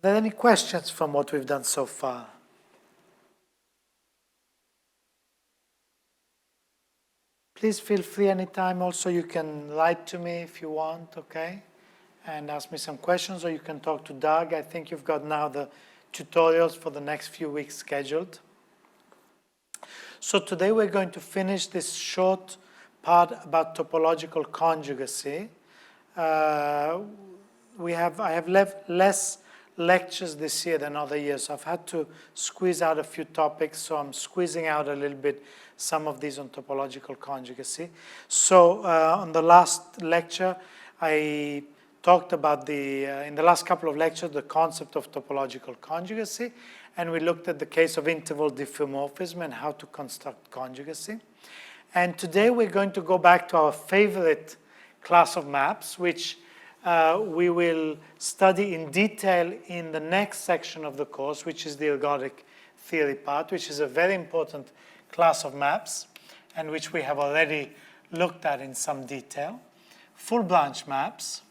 Are there any questions from what we've done so far? Please feel free anytime. Also, you can write to me if you want, okay? And ask me some questions, or you can talk to Doug. I think you've got now the tutorials for the next few weeks scheduled. So today we're going to finish this short part about topological conjugacy. I have left less lectures this year than other years. So I've had to squeeze out a few topics, so I'm squeezing out a little bit some of these on topological conjugacy. So on the last lecture, I talked about in the last couple of lectures, the concept of topological conjugacy, and we looked at the case of interval diffeomorphism and how to construct conjugacy. And today we're going to go back to our favorite class of maps, which we will study in detail in the next section of the course, which is the ergodic theory part, which is a very important class of maps, and which we have already looked at in some detail. Full Blanche maps,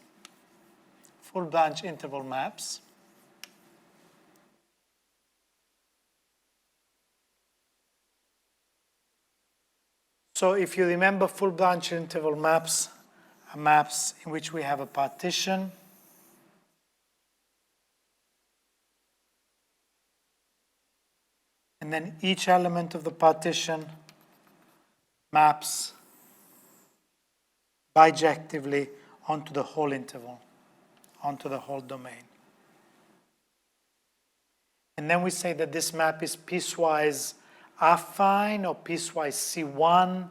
full Blanche interval maps. So if you remember, full Blanche interval maps are maps in which we have a partition, and then each element of the partition maps bijectively onto the whole interval, onto the whole domain. And then we say that this map is piecewise affine, or piecewise C1,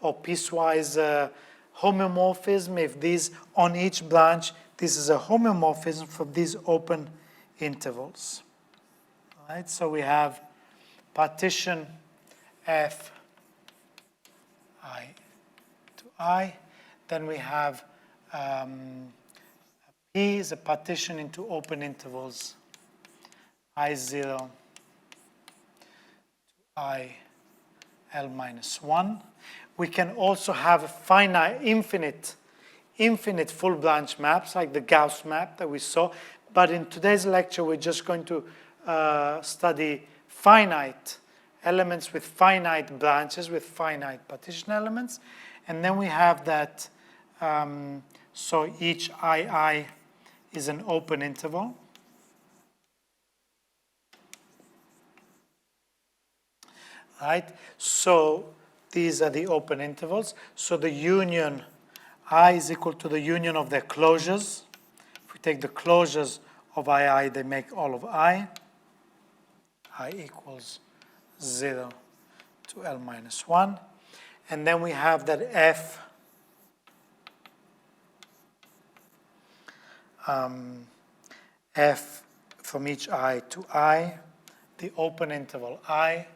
or piecewise homomorphism. If these, on each branch, this is a homomorphism for these open intervals. All right, so we have partition F I to I. Then we have P is a partition into open intervals I0 to I L minus 1. We can also have finite, infinite full branch maps, like the Gauss map that we saw. But in today's lecture, we're just going to study finite elements with finite branches, with finite partition elements. And then we have that, so each II is an open interval. Right? So these are the open intervals. So the union I is equal to the union of their closures. If we take the closures of II, they make all of I equals 0 to L minus 1. And then we have that F from each I to I, the open interval I.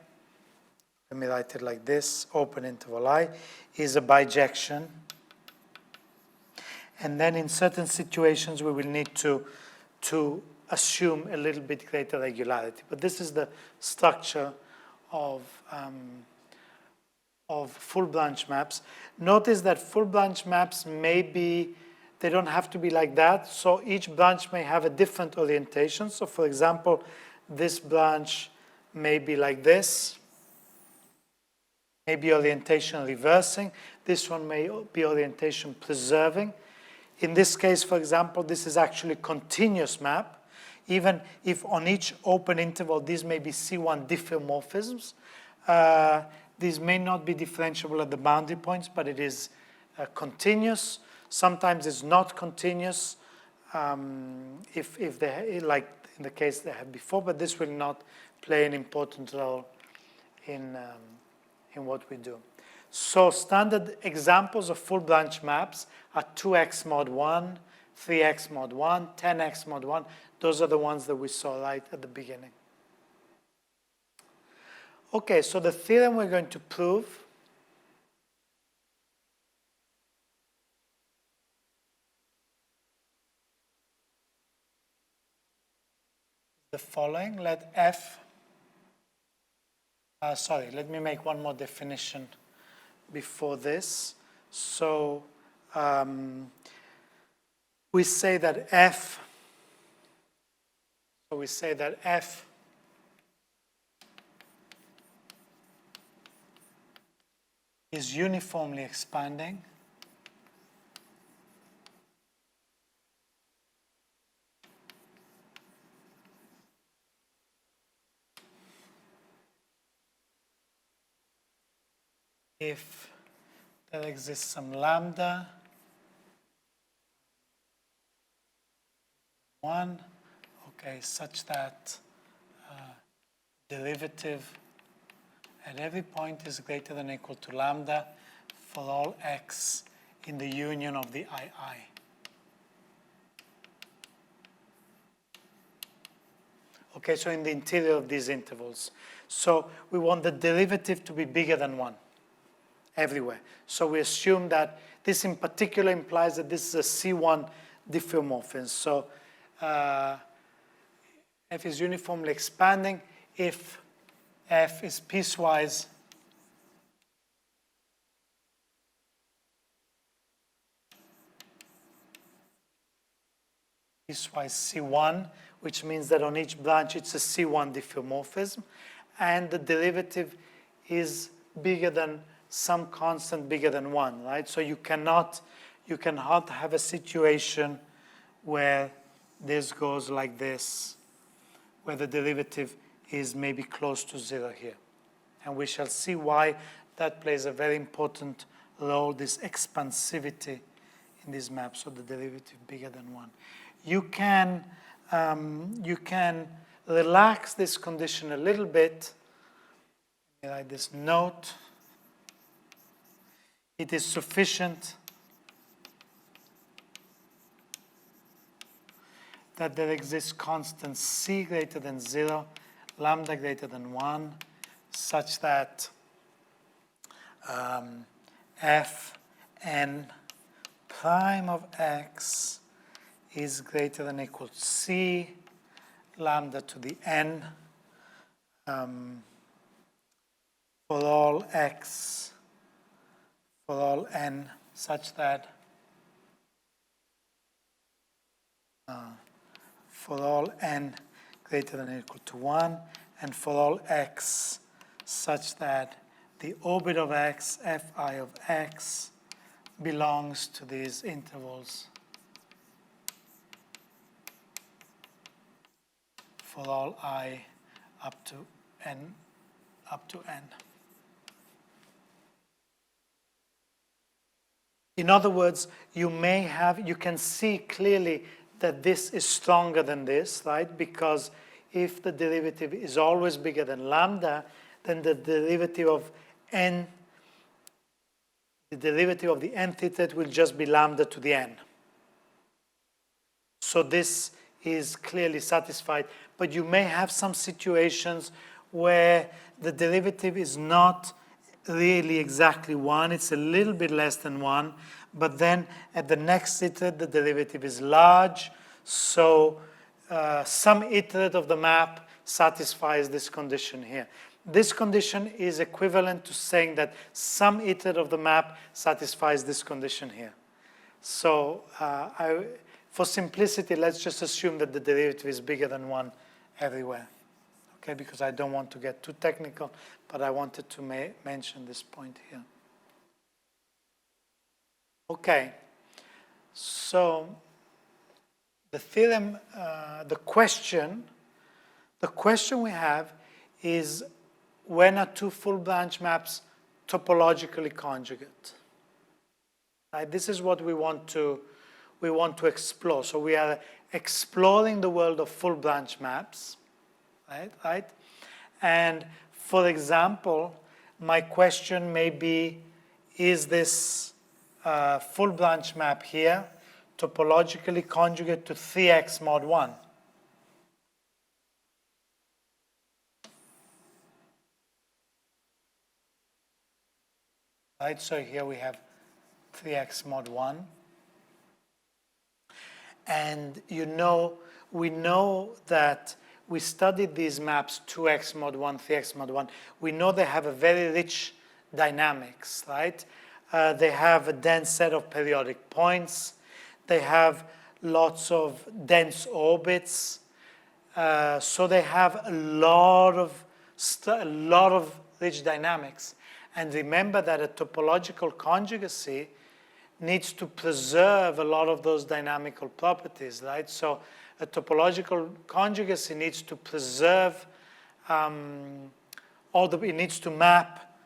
Let me write it like this. Open interval I is a bijection. And then in certain situations, we will need to assume a little bit greater regularity. But this is the structure of full branch maps. Notice that full branch maps may be, they don't have to be like that. So each branch may have a different orientation. So for example, this branch may be like this. Maybe orientation reversing. This one may be orientation preserving. In this case, for example, this is actually continuous map. Even if on each open interval, these may be C1 diffeomorphisms. These may not be differentiable at the boundary points, but it is continuous. Sometimes it's not continuous, if they, like in the case they had before, but this will not play an important role in what we do. So standard examples of full branch maps are 2x mod 1, 3x mod 1, 10x mod 1. Those are the ones that we saw right at the beginning. Okay, so the theorem we're going to prove the following. Let F, let me make one more definition before this. So we say that F, we say that F is uniformly expanding if there exists some lambda 1, okay, such that derivative at every point is greater than or equal to lambda for all x in the union of the II. Okay, so in the interior of these intervals. So we want the derivative to be bigger than 1 everywhere. So we assume that this in particular implies that this is a C1 diffeomorphism. So F is uniformly expanding if F is piecewise C1, which means that on each branch it's a C1 diffeomorphism, and the derivative is bigger than some constant bigger than 1, right? So you cannot have a situation where this goes like this, where the derivative is maybe close to 0 here. And we shall see why that plays a very important role, this expansivity in these maps, so the derivative bigger than 1. You can relax this condition a little bit. Let me write this note. It is sufficient that there exists constant c greater than 0, lambda greater than 1, such that f n prime of x is greater than or equal to c lambda to the n for all x, for all n, such that for all n greater than or equal to 1, and for all x such that the orbit of x, fi of x, belongs to these intervals for all I up to n. In other words, you can see clearly that this is stronger than this, right? Because if the derivative is always bigger than lambda, then the derivative of n, the derivative of the nth iterate will just be lambda to the n. So this is clearly satisfied, but you may have some situations where the derivative is not really exactly 1, it's a little bit less than 1, but then at the next iterate the derivative is large, so some iterate of the map satisfies this condition here. This condition is equivalent to saying that some iterate of the map satisfies this condition here. So for simplicity, let's just assume that the derivative is bigger than 1 everywhere. Okay, because I don't want to get too technical, but I wanted to mention this point here. Okay, so the theorem, the question we have is, when are two full branch maps topologically conjugate? Right, this is what we want to explore. So we are exploring the world of full branch maps. Right? And for example, my question may be, is this full branch map here topologically conjugate to 3x mod 1? Right, so here we have 3x mod 1. And we know that we studied these maps, 2x mod 1, 3x mod 1. We know they have a very rich dynamics, right? They have a dense set of periodic points. They have lots of dense orbits. So they have a lot of rich dynamics. And remember that a topological conjugacy needs to preserve a lot of those dynamical properties, right? So a topological conjugacy needs to preserve it needs to map,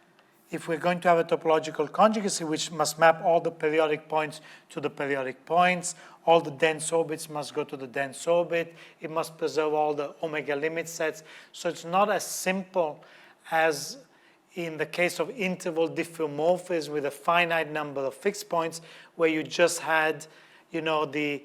if we're going to have a topological conjugacy, which must map all the periodic points to the periodic points, all the dense orbits must go to the dense orbit, it must preserve all the omega limit sets. So it's not as simple as in the case of interval diffeomorphism with a finite number of fixed points, where you just had, you know, the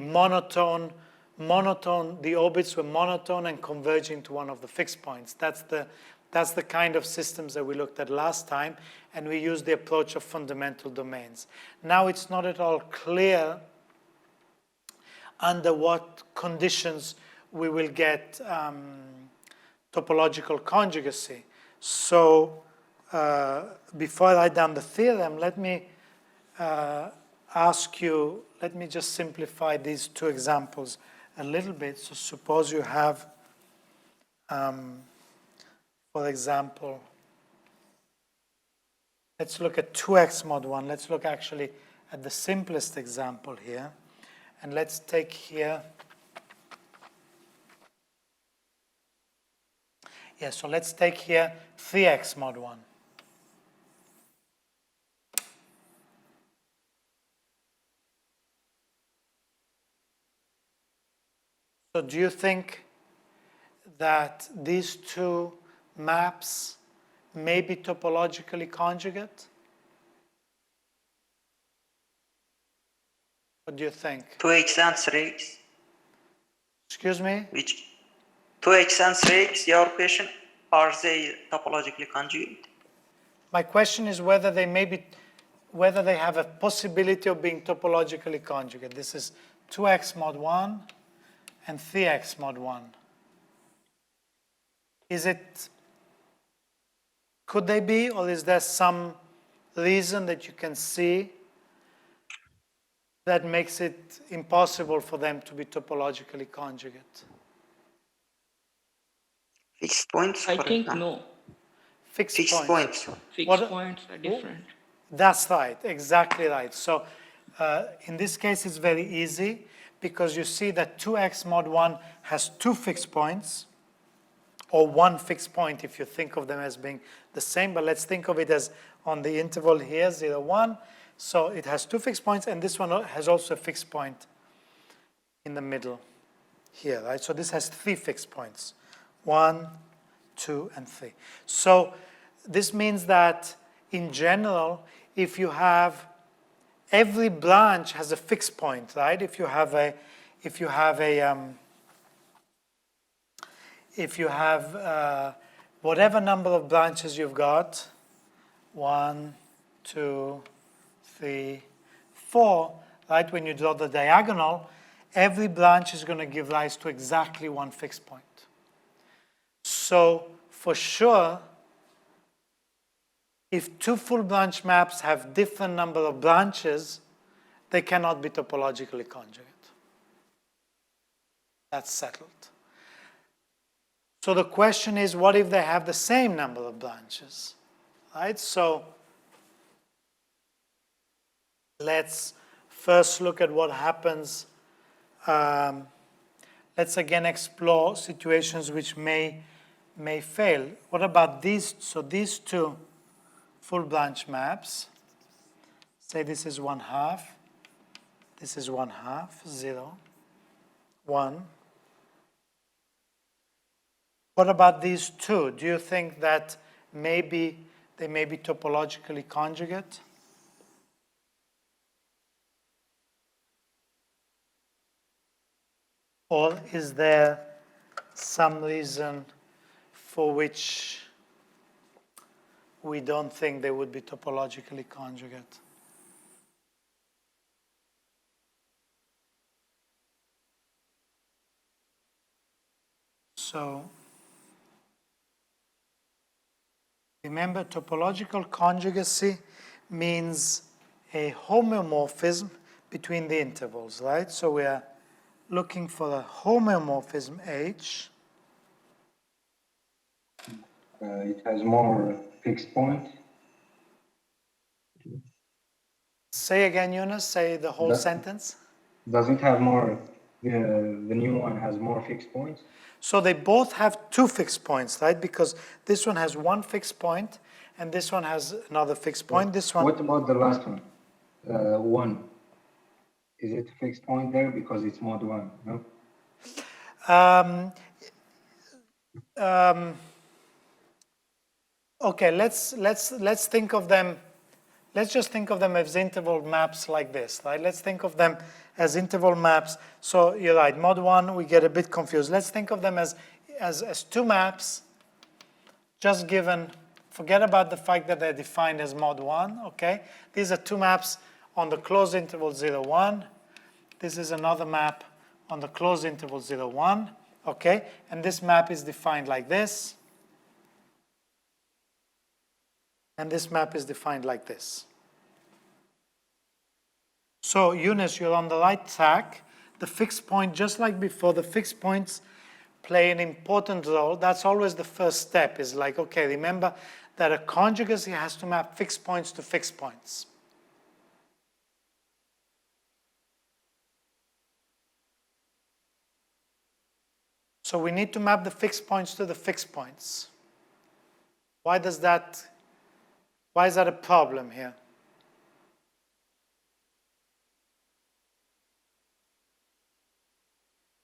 monotone, the orbits were monotone and converging to one of the fixed points. That's the kind of systems that we looked at last time, and we used the approach of fundamental domains. Now it's not at all clear under what conditions we will get topological conjugacy. So before I write down the theorem, let me ask you, let me just simplify these two examples a little bit. So suppose you have, for example, let's look at 2x mod 1. Let's look actually at the simplest example here. And let's take here, so let's take here 3x mod 1. So do you think that these two maps may be topologically conjugate? What do you think? 2x and 3x. Excuse me? Which 2x and 3x, your question, are they topologically conjugate? My question is whether they may be, whether they have a possibility of being topologically conjugate. This is 2x mod 1 and 3x mod 1. Is it, could they be, or is there some reason that you can see that makes it impossible for them to be topologically conjugate? Fixed points? I think no. Fixed Fixed points. points. Fixed points are different. That's right, exactly right. So in this case, it's very easy because you see that 2x mod 1 has two fixed points, or one fixed point if you think of them as being the same, but let's think of it as on the interval here, 0, 1. So it has two fixed points, and this one has also a fixed point in the middle here, right? So this has three fixed points, 1, 2, and 3. So this means that in general, if you have, every branch has a fixed point, right? If you have whatever number of branches you've got, 1, 2, 3, 4, right? When you draw the diagonal, every branch is going to give rise to exactly one fixed point. So for sure, if two full branch maps have different number of branches, they cannot be topologically conjugate. That's settled. So the question is, what if they have the same number of branches, right? So let's first look at what happens. Let's again explore situations which may fail. What about these? So these two full branch maps, say this is 1/2, this is 1/2, 0, 1. What about these two? Do you think that maybe they may be topologically conjugate? Or is there some reason for which we don't think they would be topologically conjugate? So remember, topological conjugacy means a homeomorphism between the intervals, right? So we are looking for a homeomorphism H. It has more fixed point. Say again, Yunus, say the whole sentence. Does it have more, the new one has more fixed points? So they both have two fixed points, right? Because this one has one fixed point, and this one has another fixed point. This one. What about the last one? 1. Is it a fixed point there because it's mod 1? No. Okay, let's think of them. Let's just think of them as interval maps like this, right? Let's think of them as interval maps. So you're right, mod 1, we get a bit confused. Let's think of them as two maps, just given, forget about the fact that they're defined as mod 1, okay? These are two maps on the closed interval 0, 1. This is another map on the closed interval 0, 1, okay? And this map is defined like this. And this map is defined like this. So, Yunus, you're on the right track. The fixed point, just like before, the fixed points play an important role. That's always the first step, is like, okay, remember that a conjugacy has to map fixed points to fixed points. So we need to map the fixed points to the fixed points. Why is that a problem here?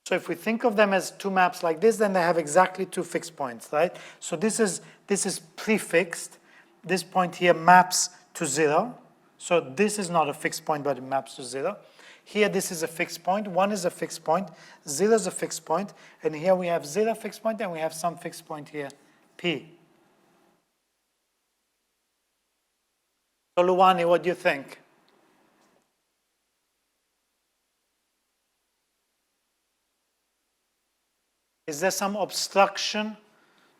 So if we think of them as two maps like this, then they have exactly two fixed points, right? So this is prefixed. This point here maps to 0. So this is not a fixed point, but it maps to 0. Here this is a fixed point. 1 is a fixed point. 0 is a fixed point. And here we have 0 fixed point, and we have some fixed point here, P. So Luwani, what do you think? Is there some obstruction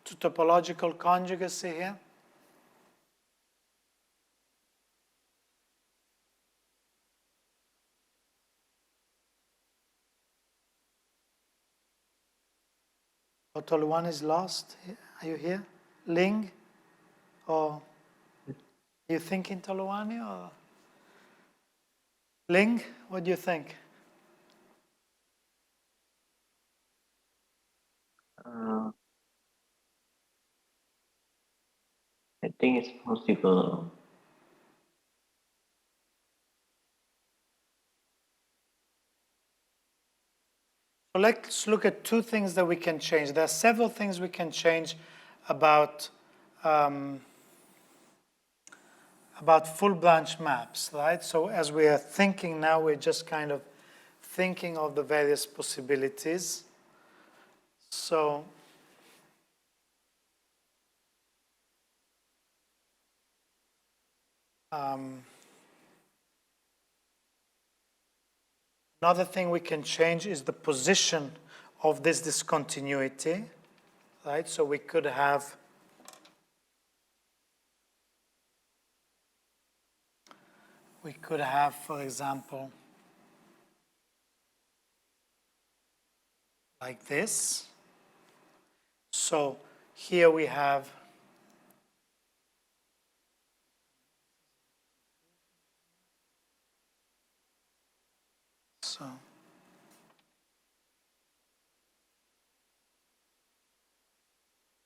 to topological conjugacy here? Toluwani is lost. Are you here? Ling? Or are you thinking Toluwani? Or Ling, what do you think? I think it's possible. So let's look at two things that we can change. There are several things we can change about full Blanche maps, right? So as we are thinking now, we're just kind of thinking of the various possibilities. So another thing we can change is the position of this discontinuity, right? So we could have for example, like this. So here we have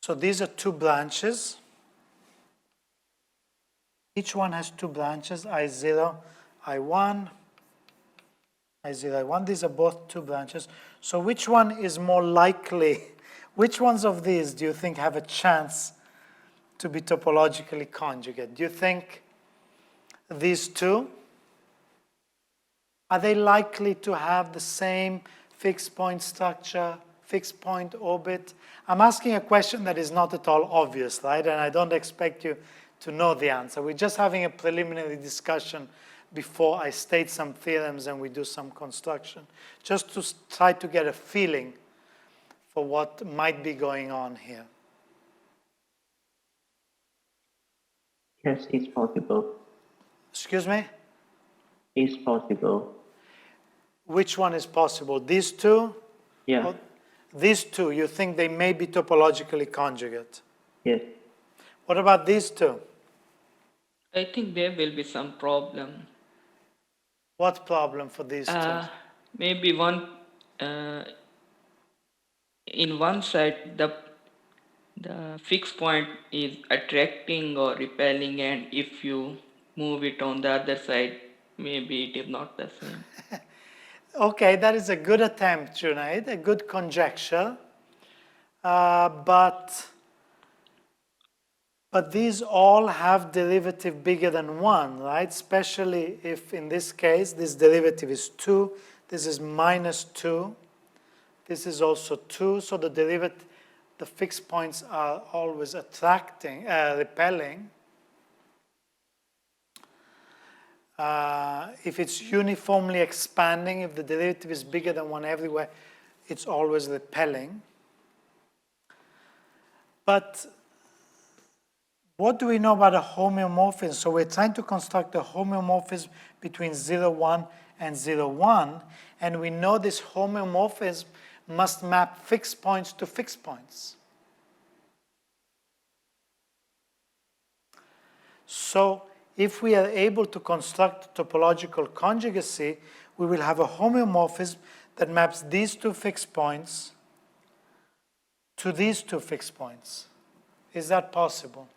so these are two branches. Each one has two branches, I0, I1, I0, I1. These are both two branches. So which one is more likely? Which ones of these do you think have a chance to be topologically conjugate? Do you think these two? Are they likely to have the same fixed point structure, fixed point orbit? I'm asking a question that is not at all obvious, right? And I don't expect you to know the answer. We're just having a preliminary discussion before I state some theorems and we do some construction, just to try to get a feeling for what might be going on here. Yes, it's possible. Excuse me? It's possible. Which one is possible? These two? Yeah. Or these two, you think they may be topologically conjugate? Yes. What about these two? I think there will be some problem. What problem for these two? Maybe one in one side the fixed point is attracting or repelling, and if you move it on the other side, maybe it is not the same. Okay, that is a good attempt, Junaid, a good conjecture. But these all have derivative bigger than 1, right? Especially if in this case, this derivative is 2, this is minus 2, this is also 2, so the derivative, the fixed points are always repelling. If it's uniformly expanding, if the derivative is bigger than 1 everywhere, it's always repelling. But what do we know about a homeomorphism? So we're trying to construct a homeomorphism between 0, 1 and 0, 1, and we know this homeomorphism must map fixed points to fixed points. So if we are able to construct topological conjugacy, we will have a homeomorphism that maps these two fixed points to these two fixed points. Is that possible?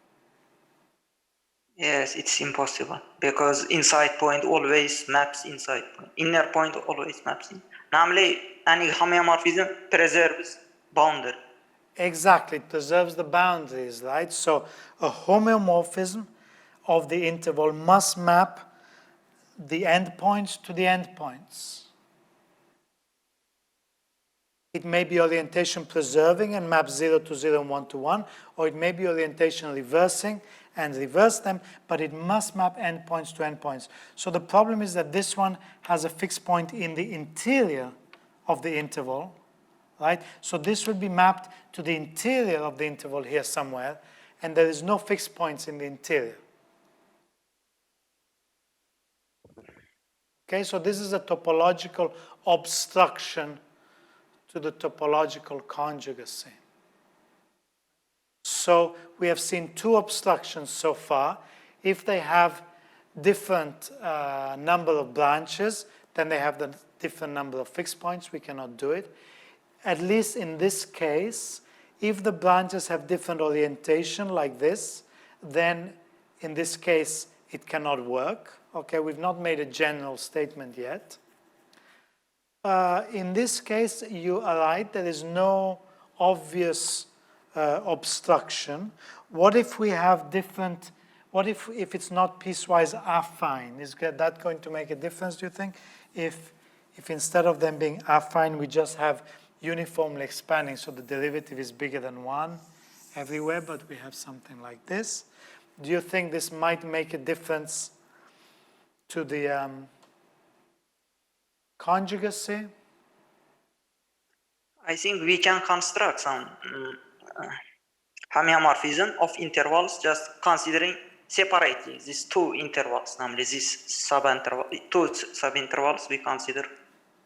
Yes, it's impossible because inside point always maps inside point. Inner point always maps in. Namely, any homeomorphism preserves boundary. Exactly, it preserves the boundaries, right? So a homeomorphism of the interval must map the endpoints to the endpoints. It may be orientation preserving and map 0 to 0 and 1 to 1, or it may be orientation reversing and reverse them, but it must map endpoints to endpoints. So the problem is that this one has a fixed point in the interior of the interval, right? So this would be mapped to the interior of the interval here somewhere, and there is no fixed points in the interior. Okay, so this is a topological obstruction to the topological conjugacy. So we have seen two obstructions so far. If they have different number of branches, then they have the different number of fixed points. We cannot do it. At least in this case, if the branches have different orientation like this, then in this case, it cannot work. Okay, we've not made a general statement yet. In this case, you are right, there is no obvious obstruction. What if we have different, what if it's not piecewise affine? Is that going to make a difference, do you think? If instead of them being affine, we just have uniformly expanding, so the derivative is bigger than 1 everywhere, but we have something like this. Do you think this might make a difference to the conjugacy? I think we can construct some homeomorphism of intervals just considering separately these two intervals, namely this two subintervals we consider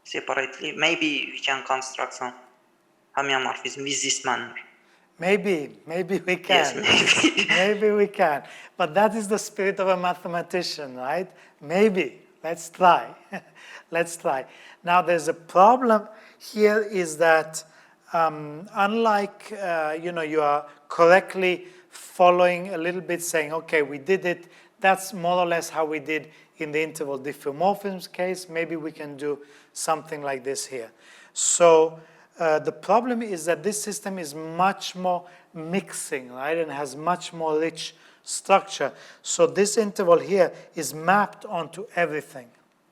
separately. Maybe we can construct some homeomorphism with this manner. Maybe we can. Yes, maybe. Maybe we can. But that is the spirit of a mathematician, right? Maybe. Let's try. Let's try. Now, there's a problem here is that unlike, you are correctly following a little bit saying, okay, we did it. That's more or less how we did in the interval diffeomorphisms case. Maybe we can do something like this here. So the problem is that this system is much more mixing, right, and has much more rich structure. So this interval here is mapped onto everything,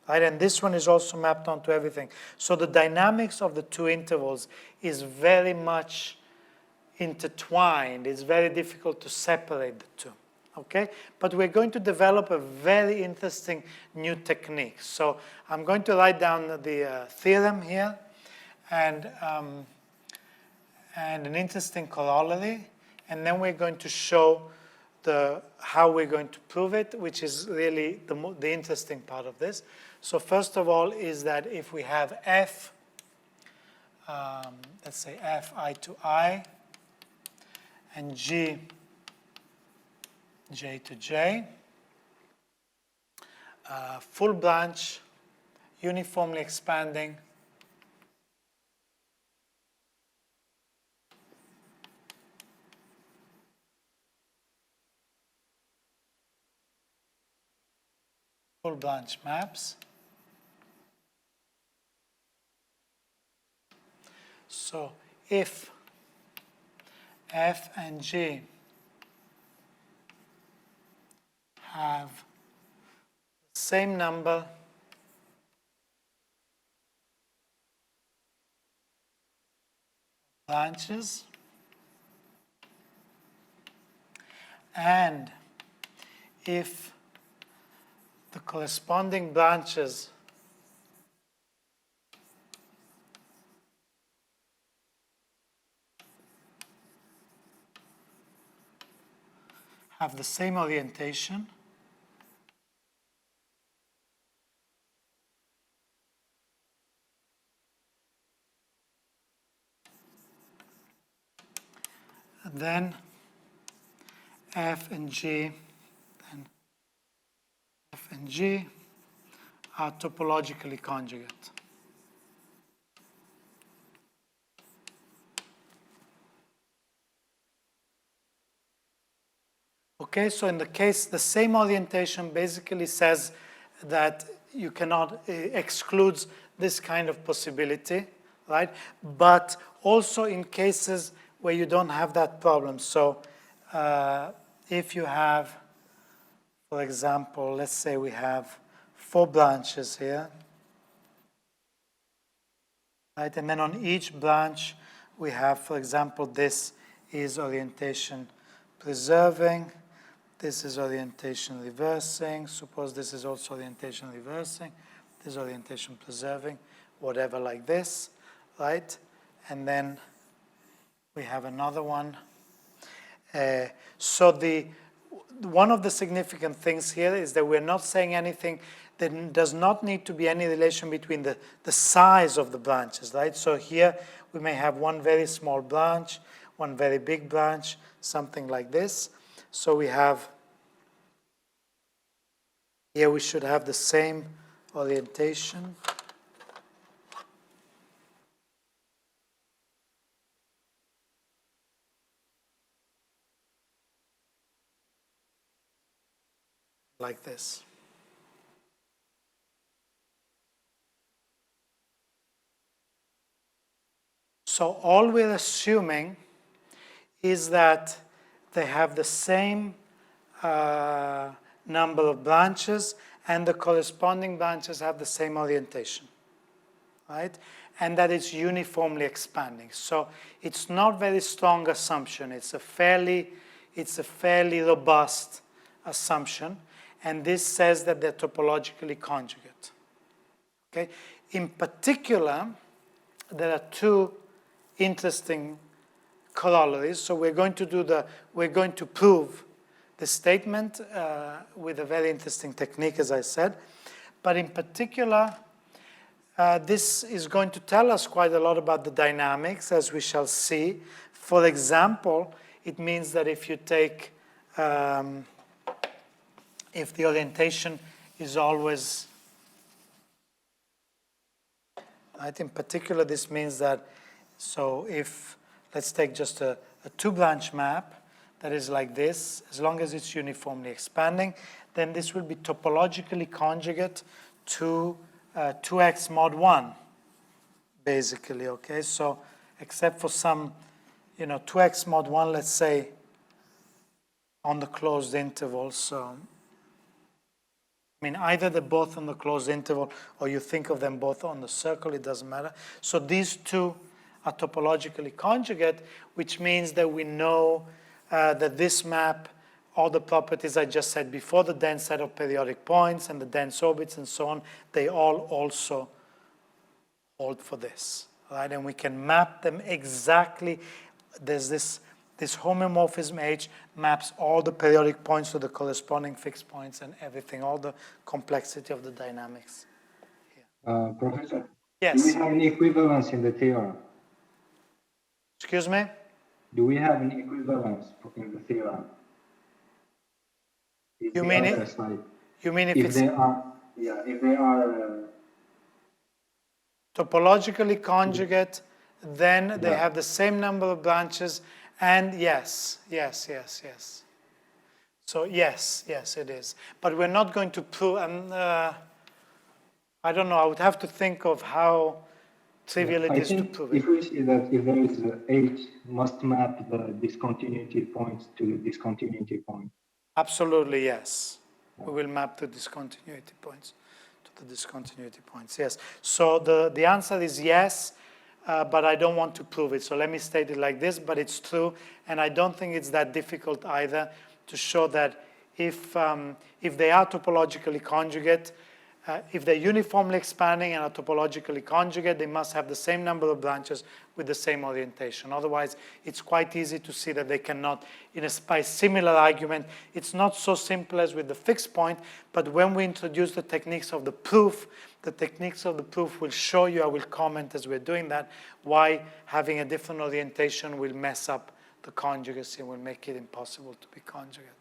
right, and this one is also mapped onto everything. So the dynamics of the two intervals is very much intertwined. It's very difficult to separate the two, okay? But we're going to develop a very interesting new technique. So I'm going to write down the theorem here, and an interesting corollary, and then we're going to show how we're going to prove it, which is really the interesting part of this. So first of all is that if we have f, let's say f I to I, and g j to j, full branch, uniformly expanding, full branch maps. So if f and g have the same number branches, and if the corresponding branches have the same orientation, then f and g are topologically conjugate. Okay, so in the case, the same orientation basically says that you cannot excludes this kind of possibility, right? But also in cases where you don't have that problem. So if you have, for example, let's say we have 4 branches here, right? And then on each branch we have, for example, this is orientation preserving, this is orientation reversing, suppose this is also orientation reversing, this is orientation preserving, whatever like this, right? And then we have another one. So one of the significant things here is that we're not saying anything. There does not need to be any relation between the size of the branches, right? So here we may have one very small branch, one very big branch, something like this. So we have, here we should have the same orientation. Like this. So all we're assuming is that they have the same number of branches and the corresponding branches have the same orientation, right? And that it's uniformly expanding. So it's not very strong assumption. It's a fairly robust assumption. And this says that they're topologically conjugate. Okay? In particular, there are 2 interesting corollaries. So we're going to prove the statement with a very interesting technique, as I said. But in particular, this is going to tell us quite a lot about the dynamics, as we shall see. For example, it means that if you take, if the orientation is always, right, in particular, this means that, so if, let's take just a 2-branch map that is like this, as long as it's uniformly expanding, then this will be topologically conjugate to 2x mod 1, basically, okay? So except for some, 2x mod 1, let's say, on the closed interval. So, I mean, either they're both on the closed interval or you think of them both on the circle, it doesn't matter. So these 2 are topologically conjugate, which means that we know that this map, all the properties I just said before, the dense set of periodic points and the dense orbits and so on, they all also hold for this, right? And we can map them exactly. There's this homomorphism H maps all the periodic points to the corresponding fixed points and everything, all the complexity of the dynamics Professor, do we Yes. have any equivalence in the theorem? Excuse me? Do we have any equivalence in the theorem? Is You the mean other it? side? You mean if If it's they are, yeah, if they are, topologically conjugate, then they yeah. have the same number of branches, and yes. So yes, it is. But we're not going to prove, I don't know, I would have to think of how trivial it I is to think prove it. if we see that if there is H must map the discontinuity points to the discontinuity point. Absolutely, yes. We will map the discontinuity points to the discontinuity points, yes. So the answer is yes, but I don't want to prove it. So let me state it like this, but it's true, and I don't think it's that difficult either to show that if they are topologically conjugate, if they're uniformly expanding and are topologically conjugate, they must have the same number of branches with the same orientation. Otherwise, it's quite easy to see that they cannot, by similar argument, it's not so simple as with the fixed point, but when we introduce the techniques of the proof will show you, I will comment as we're doing that, why having a different orientation will mess up the conjugacy and will make it impossible to be conjugate.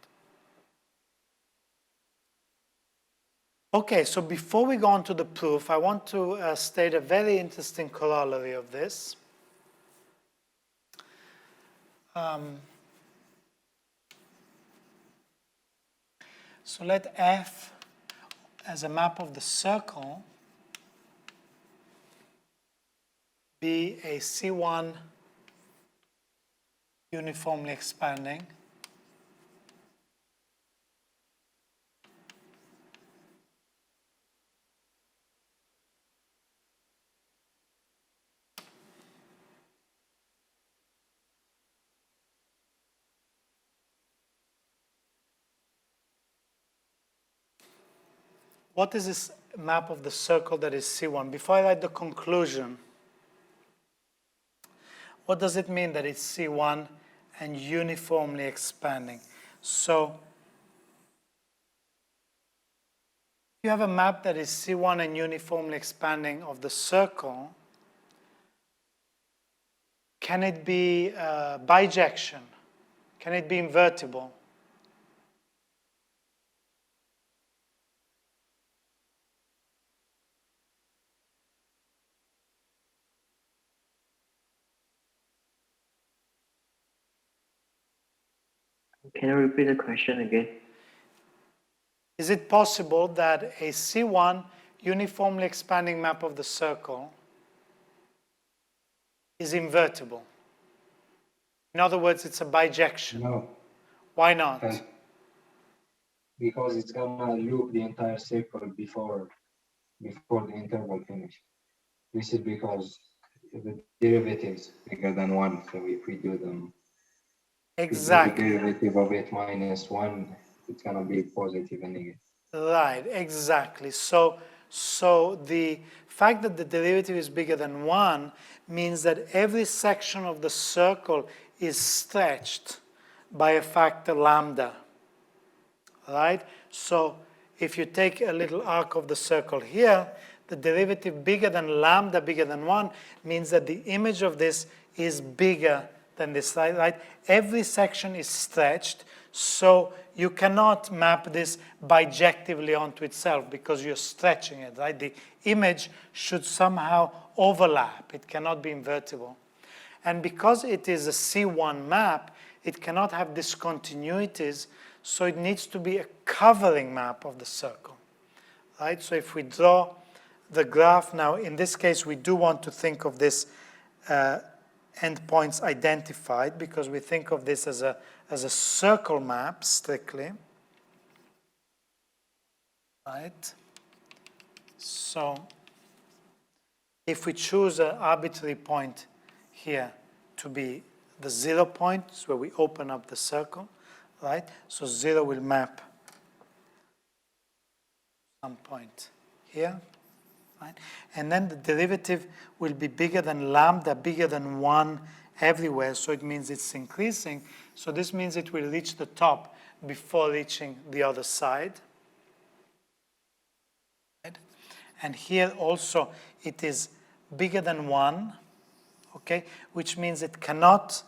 Okay, so before we go on to the proof, I want to state a very interesting corollary of this. So let F as a map of the circle be a C1 uniformly expanding What is this map of the circle that is C1? Before I write the conclusion, what does it mean that it's C1 and uniformly expanding? So if you have a map that is C1 and uniformly expanding of the circle, can it be bijection? Can it be invertible? Can you repeat the question again? Is it possible that a C1 uniformly expanding map of the circle is invertible? In other words, it's a bijection. No. Why not? Because it's gonna loop the entire circle before the interval finish. This is because the derivative is bigger than 1, so if we do them, Exactly. the derivative of it minus 1, it's gonna be positive anyway. Right, exactly. So the fact that the derivative is bigger than 1 means that every section of the circle is stretched by a factor lambda, right? So if you take a little arc of the circle here, the derivative bigger than lambda, bigger than 1, means that the image of this is bigger than this, right? Every section is stretched, so you cannot map this bijectively onto itself because you're stretching it, right? The image should somehow overlap. It cannot be invertible. And because it is a C1 map, it cannot have discontinuities, so it needs to be a covering map of the circle, right? So if we draw the graph now, in this case, we do want to think of this endpoints identified because we think of this as a circle map strictly, right? So if we choose an arbitrary point here to be the 0 point, it's where we open up the circle, right? So 0 will map some point here, right? And then the derivative will be bigger than lambda, bigger than 1 everywhere, so it means it's increasing. So this means it will reach the top before reaching the other side. Right? and here also it is bigger than 1, okay, which means it cannot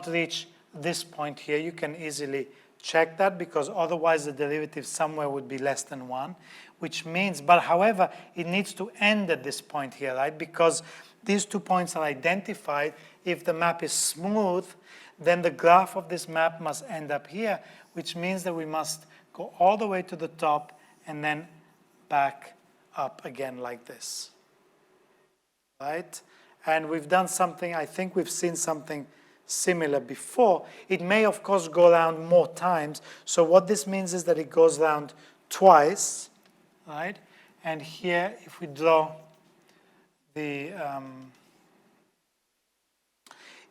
reach this point here. You can easily check that because otherwise the derivative somewhere would be less than 1, which means, but however, it needs to end at this point here, right? Because these 2 points are identified. If the map is smooth, then the graph of this map must end up here, which means that we must go all the way to the top and then back up again like this, right? And we've done something, I think we've seen something similar before. It may, of course, go around more times. So what this means is that it goes around twice, right? And here, if we draw the,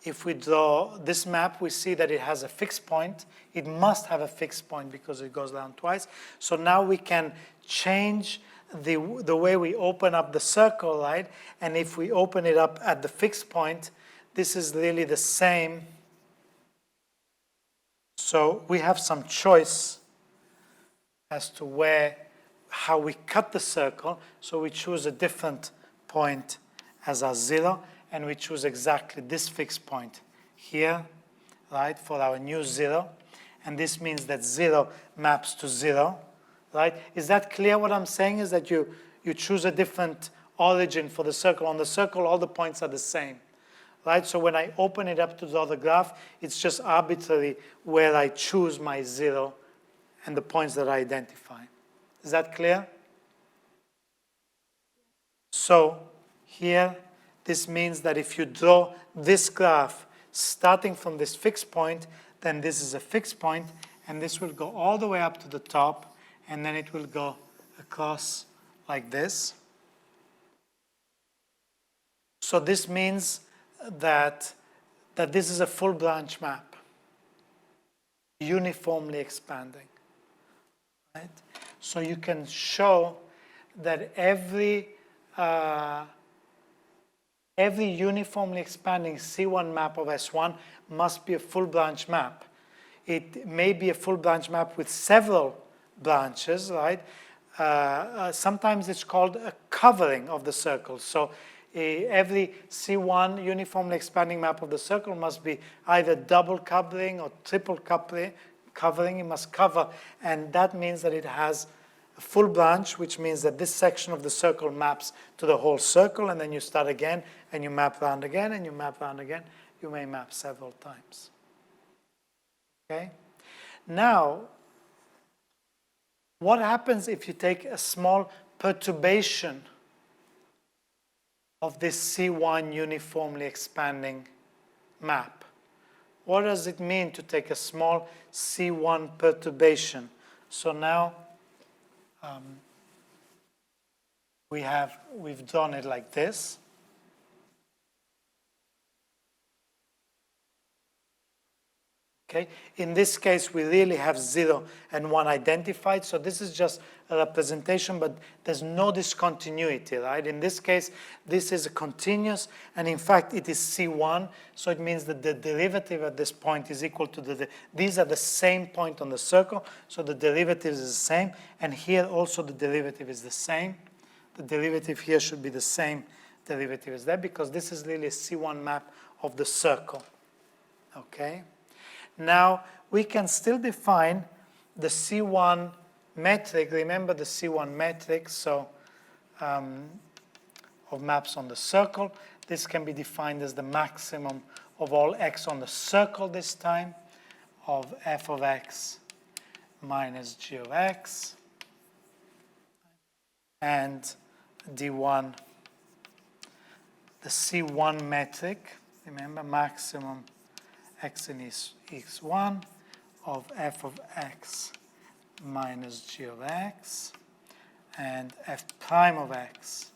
if we draw this map, we see that it has a fixed point. It must have a fixed point because it goes around twice. So now we can change the way we open up the circle, right? And if we open it up at the fixed point, this is really the same. So we have some choice as to how we cut the circle. So we choose a different point as our 0, and we choose exactly this fixed point here, right, for our new 0. And this means that 0 maps to 0, right? Is that clear? What I'm saying is that you choose a different origin for the circle. On the circle, all the points are the same, right? So when I open it up to the other graph, it's just arbitrary where I choose my 0 and the points that I identify. Is that clear? So here, this means that if you draw this graph starting from this fixed point, then this is a fixed point, and this will go all the way up to the top, and then it will go across like this. So this means that this is a full branch map, uniformly expanding, right? So you can show that every uniformly expanding C1 map of S1 must be a full branch map. It may be a full branch map with several branches, right? Sometimes it's called a covering of the circle. So every C1 uniformly expanding map of the circle must be either double covering or triple covering. It must cover, and that means that it has a full branch, which means that this section of the circle maps to the whole circle, and then you start again, and you map around again, and you map around again. You may map several times. Okay? Now, what happens if you take a small perturbation of this C1 uniformly expanding map? What does it mean to take a small C1 perturbation? So now we've drawn it like this. Okay. In this case, we really have 0 and 1 identified. So this is just a representation, but there's no discontinuity, right? In this case, this is a continuous, and in fact, it is C1. So it means that the derivative at this point is equal to these are the same point on the circle. So the derivative is the same. And here also the derivative is the same. The derivative here should be the same derivative as that, because this is really a C1 map of the circle. Okay? Now, we can still define the C1 metric. Remember the C1 metric, so of maps on the circle. This can be defined as the maximum of all x on the circle this time, of f of x minus g of x, and d1, the C1 metric, remember, maximum x in x1 of f of x minus g of x, and f prime of x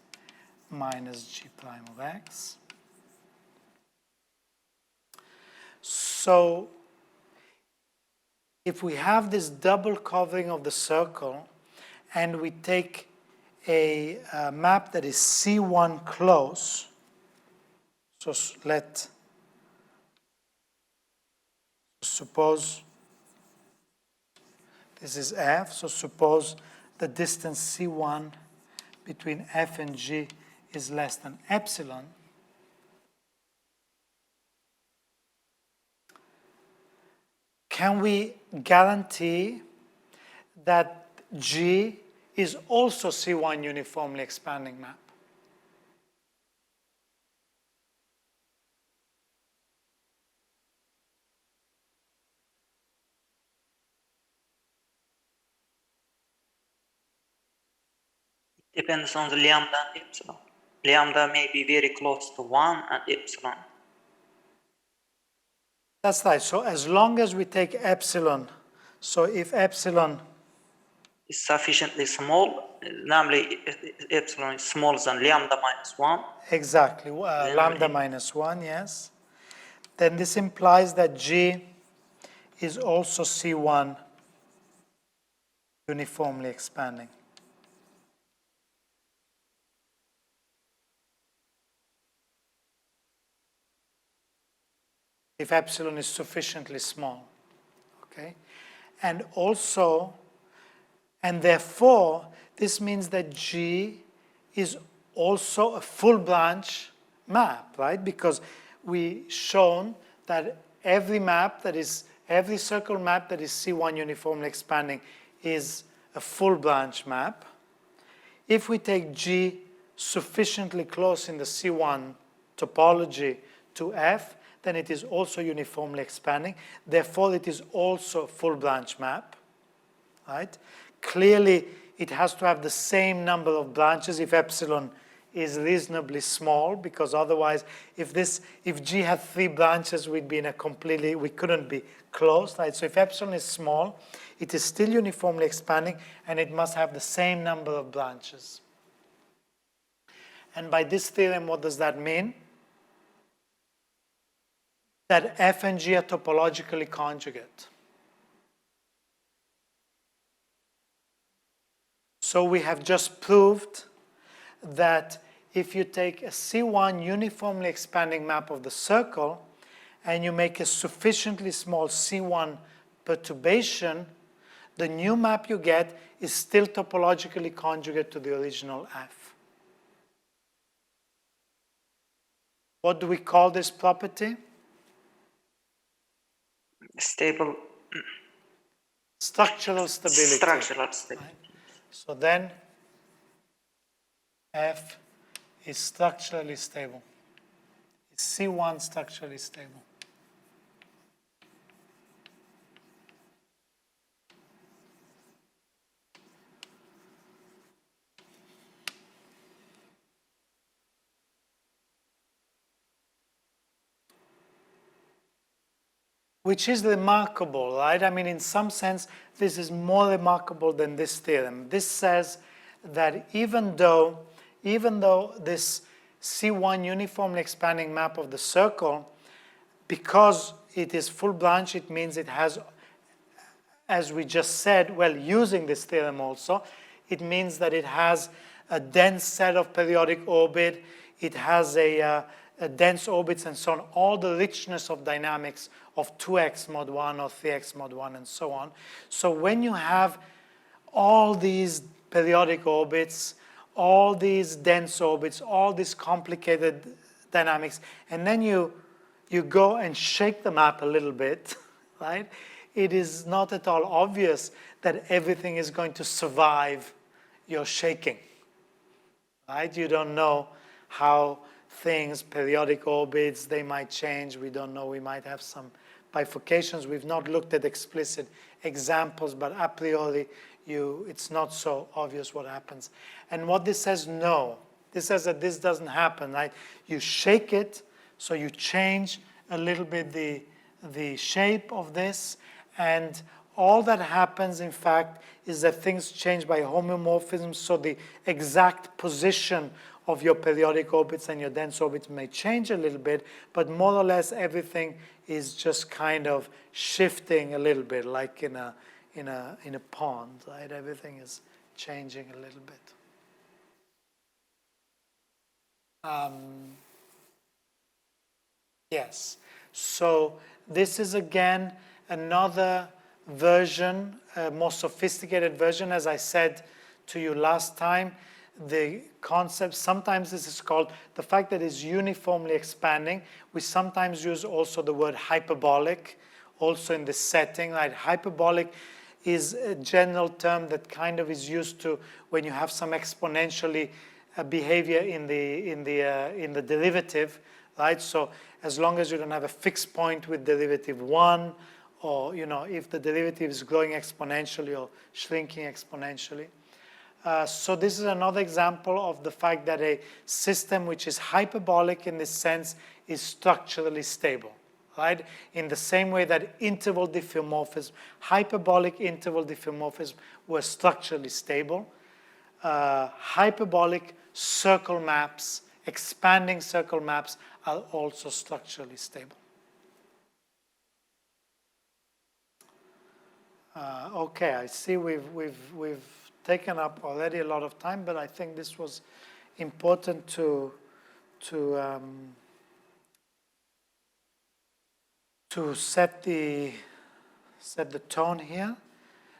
minus g prime of x. So if we have this double covering of the circle, and we take a map that is C1 close, so suppose This is F, so suppose the distance C1 between F and G is less than epsilon. Can we guarantee that G is also C1 uniformly expanding map? Depends on the lambda and epsilon. Lambda may be very close to 1 and epsilon. That's right. So as long as we take epsilon, so if epsilon Is sufficiently small, namely epsilon is smaller than lambda minus 1. exactly lambda minus 1, yes, then this implies that G is also C1 uniformly expanding. If epsilon is sufficiently small, okay? And also, and therefore, this means that G is also a full branch map, right? Because we shown that every circle map that is C1 uniformly expanding is a full branch map. If we take G sufficiently close in the C1 topology to F, then it is also uniformly expanding. Therefore, it is also a full branch map, right? Clearly, it has to have the same number of branches if epsilon is reasonably small, because otherwise, if G had 3 branches, we couldn't be close, right? So if epsilon is small, it is still uniformly expanding, and it must have the same number of branches. And by this theorem, what does that mean? That F and G are topologically conjugate. So we have just proved that if you take a C1 uniformly expanding map of the circle and you make a sufficiently small C1 perturbation, the new map you get is still topologically conjugate to the original F. What do we call this property? Stable. Structural stability. Structural stability. Right? So then F is structurally stable. It's C1 structurally stable. Which is remarkable, right? I mean, in some sense, this is more remarkable than this theorem. This says that even though this C1 uniformly expanding map of the circle, because it is full branch, it means it has, as we just said, well, using this theorem also, it means that it has a dense set of periodic orbit, it has a dense orbits and so on, all the richness of dynamics of 2x mod 1 or 3x mod 1 and so on. So when you have all these periodic orbits, all these dense orbits, all these complicated dynamics, and then you go and shake the map a little bit, right? It is not at all obvious that everything is going to survive your shaking, right? You don't know how things, periodic orbits, they might change. We don't know. We might have some bifurcations. We've not looked at explicit examples, but a priori, it's not so obvious what happens. And what this says, no. This says that this doesn't happen, right? You shake it, so you change a little bit the shape of this, and all that happens, in fact, is that things change by homeomorphism, so the exact position of your periodic orbits and your dense orbits may change a little bit, but more or less everything is just kind of shifting a little bit, like in a pond, right? Everything is changing a little bit. Yes. So this is again another version, a more sophisticated version. As I said to you last time, the concept, sometimes this is called, the fact that it's uniformly expanding, we sometimes use also the word hyperbolic, also in this setting. Like hyperbolic is a general term that kind of is used to when you have some exponentially behavior in the derivative, right? So as long as you don't have a fixed point with derivative 1, or if the derivative is growing exponentially or shrinking exponentially. So this is another example of the fact that a system which is hyperbolic in this sense is structurally stable, right? In the same way that interval diffeomorphism, hyperbolic interval diffeomorphism were structurally stable. Hyperbolic circle maps, expanding circle maps are also structurally stable. Okay, I see we've taken up already a lot of time, but I think this was important to set the tone here.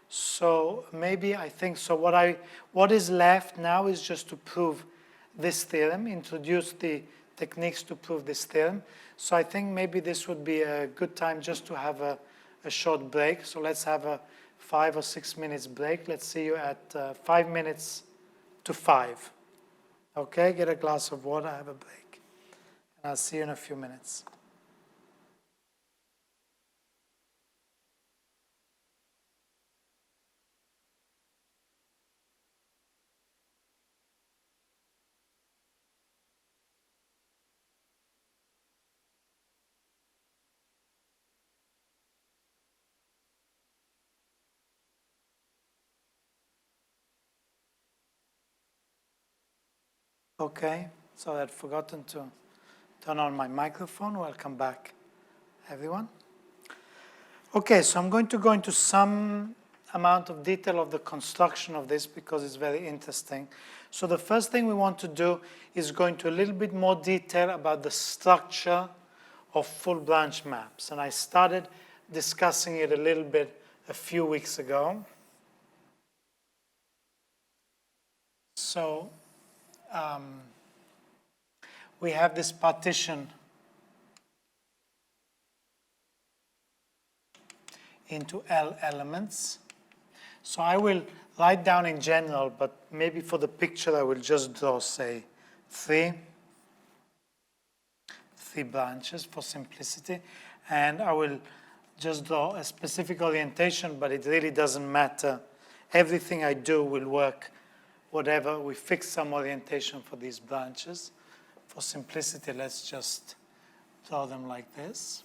So maybe I think so. What is left now is just to prove this theorem, introduce the techniques to prove this theorem. So I think maybe this would be a good time just to have a short break. So let's have a 5 or 6 minutes break. Let's see you at 5 minutes to 5. Okay, get a glass of water, have a break. And I'll see you in a few minutes. Okay, so I'd forgotten to turn on my microphone. Welcome back, everyone. Okay, so I'm going to go into some amount of detail of the construction of this because it's very interesting. So the first thing we want to do is go into a little bit more detail about the structure of full branch maps. And I started discussing it a little bit a few weeks ago. So we have this partition into L elements. So I will write down in general, but maybe for the picture I will just draw, say, three branches for simplicity. And I will just draw a specific orientation, but it really doesn't matter. Everything I do will work, whatever. We fix some orientation for these branches. For simplicity, let's just draw them like this.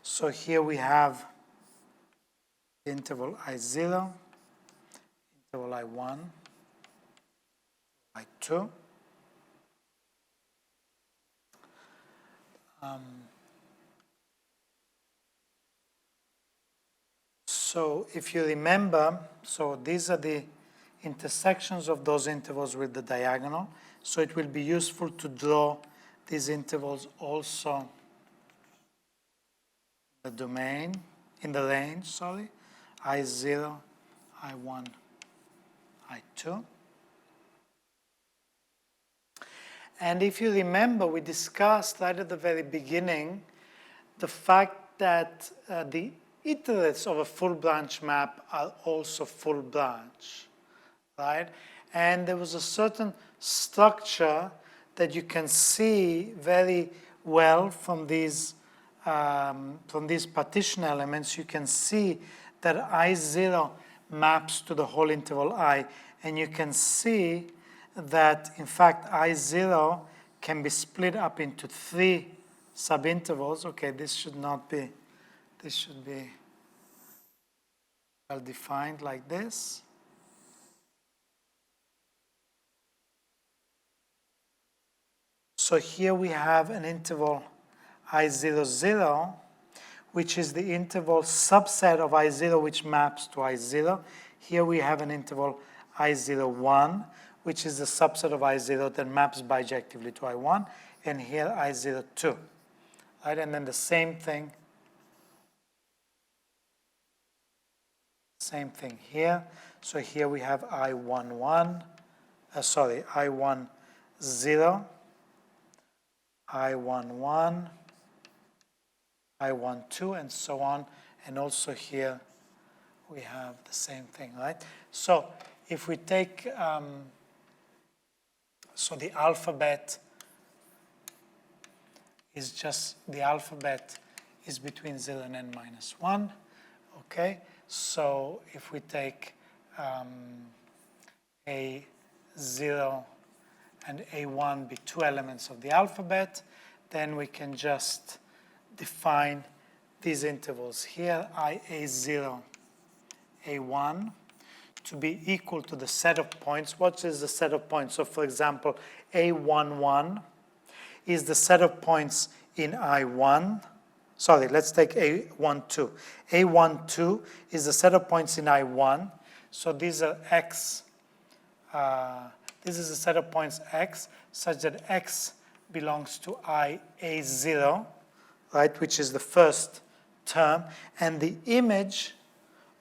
So here we have interval I0, interval I1, I2. So if you remember, so these are the intersections of those intervals with the diagonal. So it will be useful to draw these intervals also in the domain, in the range, sorry, I0, I1, I2. And if you remember, we discussed right at the very beginning the fact that the iterates of a full branch map are also full branch, right? And there was a certain structure that you can see very well from these partition elements. You can see that I0 maps to the whole interval I, and you can see that, in fact, I0 can be split up into 3 subintervals. Okay, this should not be, this should be well defined like this. So here we have an interval I0, 0, which is the interval subset of I0 which maps to I0. Here we have an interval I0, 1, which is the subset of I0 that maps bijectively to I1. and here I0, 2. Right? And then the same thing here. So here we have I11, I10, I11, I12, and so on. And also here we have the same thing, right? So if we take, so the alphabet is just, the alphabet is between 0 and n minus 1, okay? So if we take A0 and A1 be two elements of the alphabet, then we can just define these intervals here, IA0, A1, to be equal to the set of points. What is the set of points? So for example, A11 is the set of points in I1. Sorry, let's take A12. A12 is the set of points in I1. So these are X. This is a set of points X, such that X belongs to IA0, right, which is the first term. And the image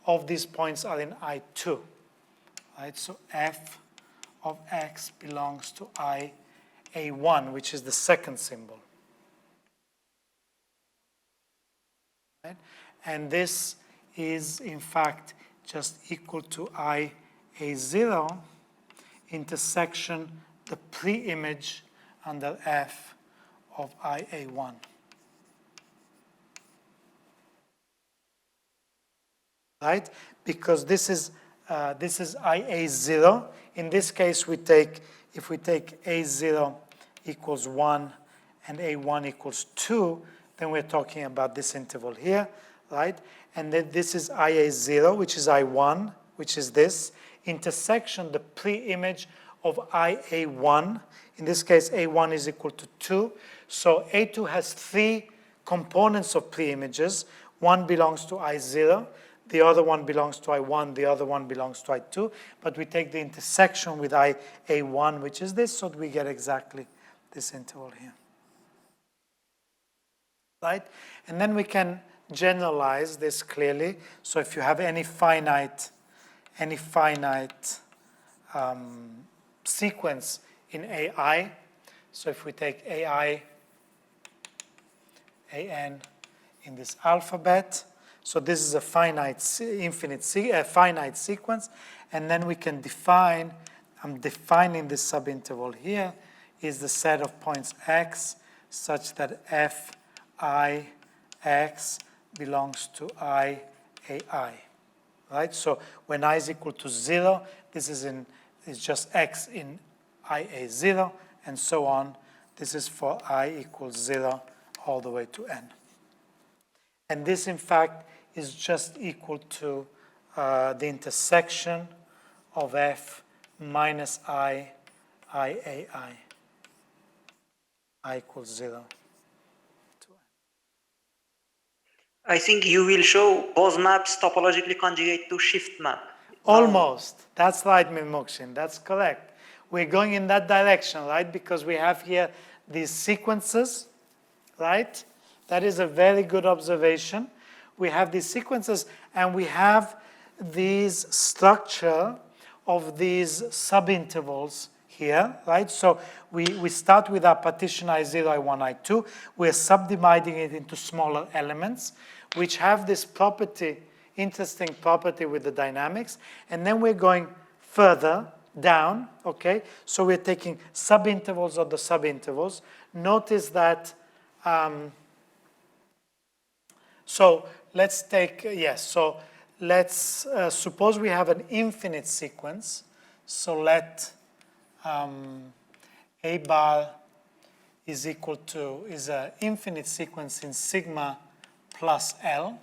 of these points are in I2. Right? So f of X belongs to IA1, which is the second symbol. Right? And this is, in fact, just equal to IA0 intersection the pre-image under F of IA1. Right? Because this is IA0. In this case, if we take A0 equals 1 and A1 equals 2, then we're talking about this interval here, right? And then this is IA0, which is I1, which is this, intersection the pre-image of IA1. In this case, A1 is equal to 2. So A2 has three components of pre-images. One belongs to I0, the other one belongs to I1, the other one belongs to I2, but we take the intersection with IA1, which is this, so that we get exactly this interval here. Right? And then we can generalize this clearly. So if you have any finite sequence in AI, so if we take AI, AN in this alphabet, so this is a finite sequence, and then we can define, I'm defining this subinterval here, is the set of points X such that Fi X belongs to IAI, right? So when I is equal to 0, this is just X in IA0, and so on. This is for I equals 0 all the way to n. And this, in fact, is just equal to the intersection of F minus I equals 0 to n. I think you will show both maps topologically conjugate to shift map. Almost. That's right, Mimokshin. That's correct. We're going in that direction, right? Because we have here these sequences, right? That is a very good observation. We have these sequences, and we have these structure of these subintervals here, right? So we start with our partition I0, I1, I2. We're subdividing it into smaller elements, which have this property, interesting property with the dynamics. And then we're going further down, okay? So we're taking subintervals of the subintervals. Notice that, so let's take, so let's suppose we have an infinite sequence. So let A bar is equal to, is an infinite sequence in sigma plus L,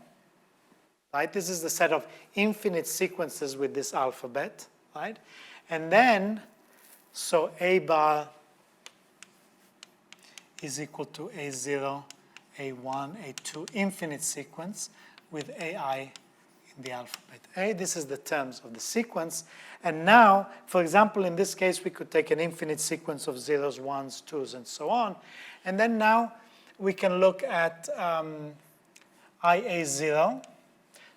right? This is the set of infinite sequences with this alphabet, right? And then, so A bar is equal to A0, A1, A2, infinite sequence with AI in the alphabet A. This is the terms of the sequence. And now, for example, in this case, we could take an infinite sequence of zeros, ones, twos, and so on. And then now we can look at IA0.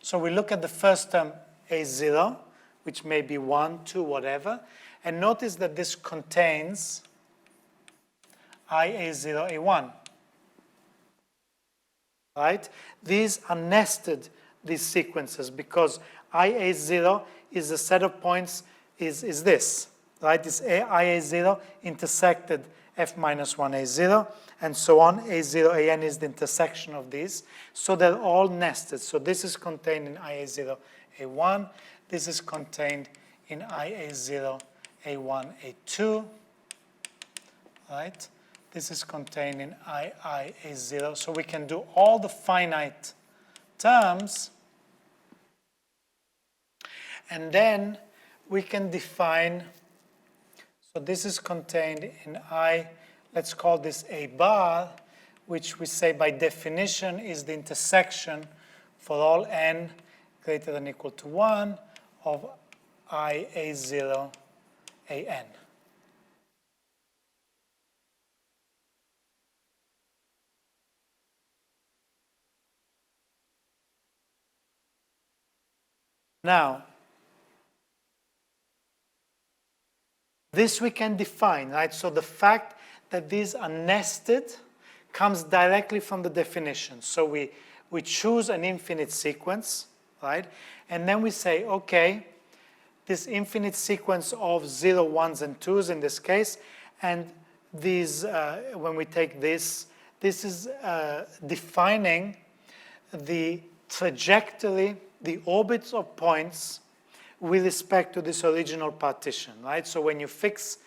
So we look at the first term, A0, which may be 1, 2, whatever. And notice that this contains IA0, A1. Right? These are nested, these sequences, because IA0 is a set of points, is this, right? It's IA0 intersected F minus 1 A0, and so on. A0, AN is the intersection of these. So they're all nested. So this is contained in IA0, A1. This is contained in IA0, A1, A2, right? This is contained in IA0. So we can do all the finite terms. And then we can define, so this is contained in I, let's call this A bar, which we say by definition is the intersection for all n greater than or equal to 1 of IA0, AN. Now, this we can define, right? So the fact that these are nested comes directly from the definition. So we choose an infinite sequence, right? And then we say, okay, this infinite sequence of 0, 1s, and 2s in this case, and these, when we take this is defining the trajectory, the orbits of points with respect to this original partition, right? So when you fix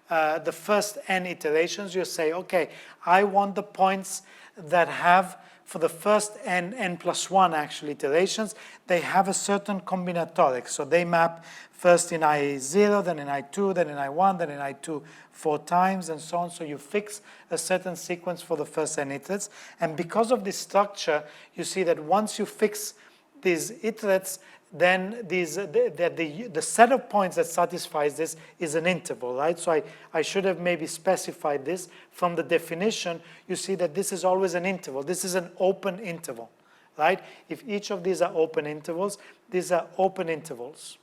the first n iterations, you say, okay, I want the points that have, for the first n plus 1 actually iterations, they have a certain combinatoric. So they map first in IA0, then in I2, then in I1, then in I2 4 times, and so on. So you fix a certain sequence for the first n iterates. And because of this structure, you see that once you fix these iterates, then the set of points that satisfies this is an interval, right? So I should have maybe specified this. From the definition, you see that this is always an interval. This is an open interval, right? If each of these are open intervals, these are open intervals.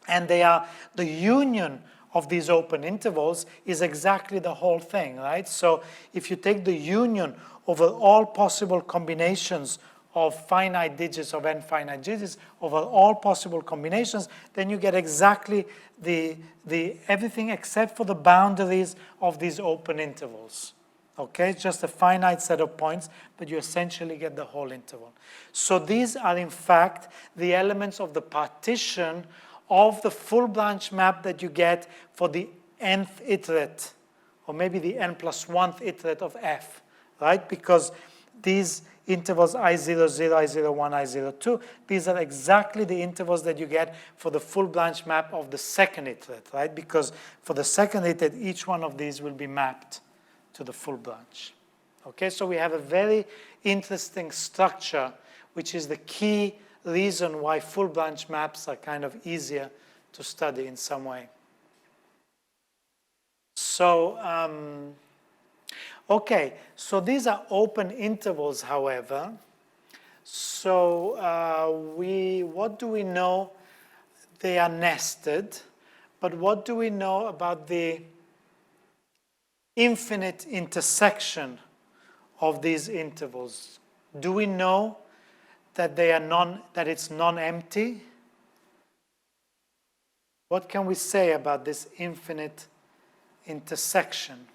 And they are, the union of these open intervals is exactly the whole thing, right? So if you take the union over all possible combinations of finite digits of n finite digits over all possible combinations, then you get exactly the everything except for the boundaries of these open intervals. Okay, it's just a finite set of points, but you essentially get the whole interval. So these are in fact the elements of the partition of the full Blanche map that you get for the nth iterate, or maybe the n plus 1th iterate of f, right? Because these intervals I00, I01, I02, these are exactly the intervals that you get for the full Blanche map of the second iterate, right? Because for the second iterate, each one of these will be mapped to the full Blanche. Okay, so we have a very interesting structure, which is the key reason why full Blanche maps are kind of easier to study in some way. So, okay, so these are open intervals, however. So what do we know? They are nested, but what do we know about the infinite intersection of these intervals? Do we know that they are that it's non-empty? What can we say about this infinite intersection?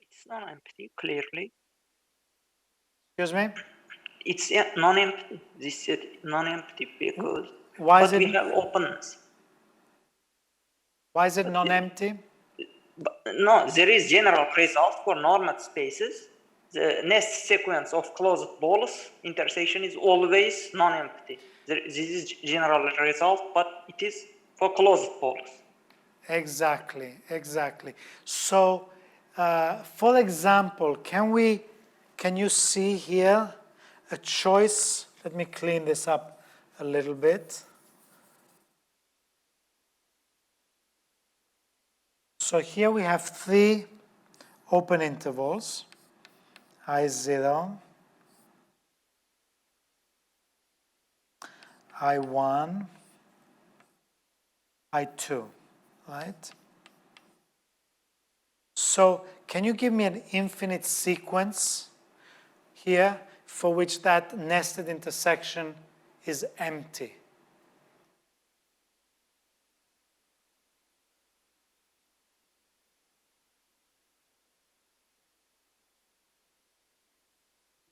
It's non-empty, clearly. Excuse me? It's non-empty. This is non-empty because Why is we it? have openness. Why is it non-empty? No, there is general result for normed spaces. The nest sequence of closed balls intersection is always non-empty. This is general result, but it is for closed balls. Exactly, exactly. So, for example, can you see here a choice. Let me clean this up a little bit. So here we have 3 open intervals, I0, I1, I2, right? So can you give me an infinite sequence here for which that nested intersection is empty?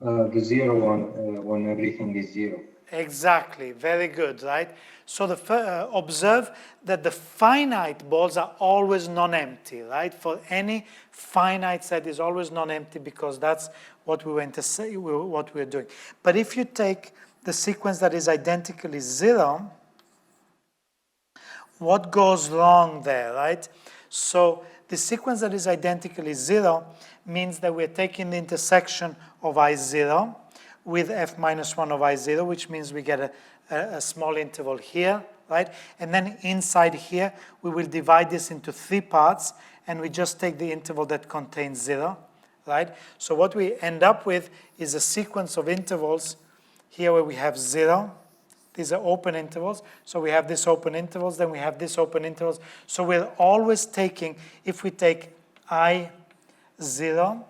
The 0 one, when everything is 0. Exactly, very good, right? So observe that the finite balls are always non-empty, right? For any finite set is always non-empty because that's what we went to say, what we're doing. But if you take the sequence that is identically 0, what goes wrong there, right? So the sequence that is identically 0 means that we're taking the intersection of I0 with f minus 1 of I0, which means we get a small interval here, right? And then inside here, we will divide this into 3 parts, and we just take the interval that contains 0, right? So what we end up with is a sequence of intervals here where we have 0. These are open intervals. So we have this open intervals, then we have this open intervals. So we're always taking, if we take I0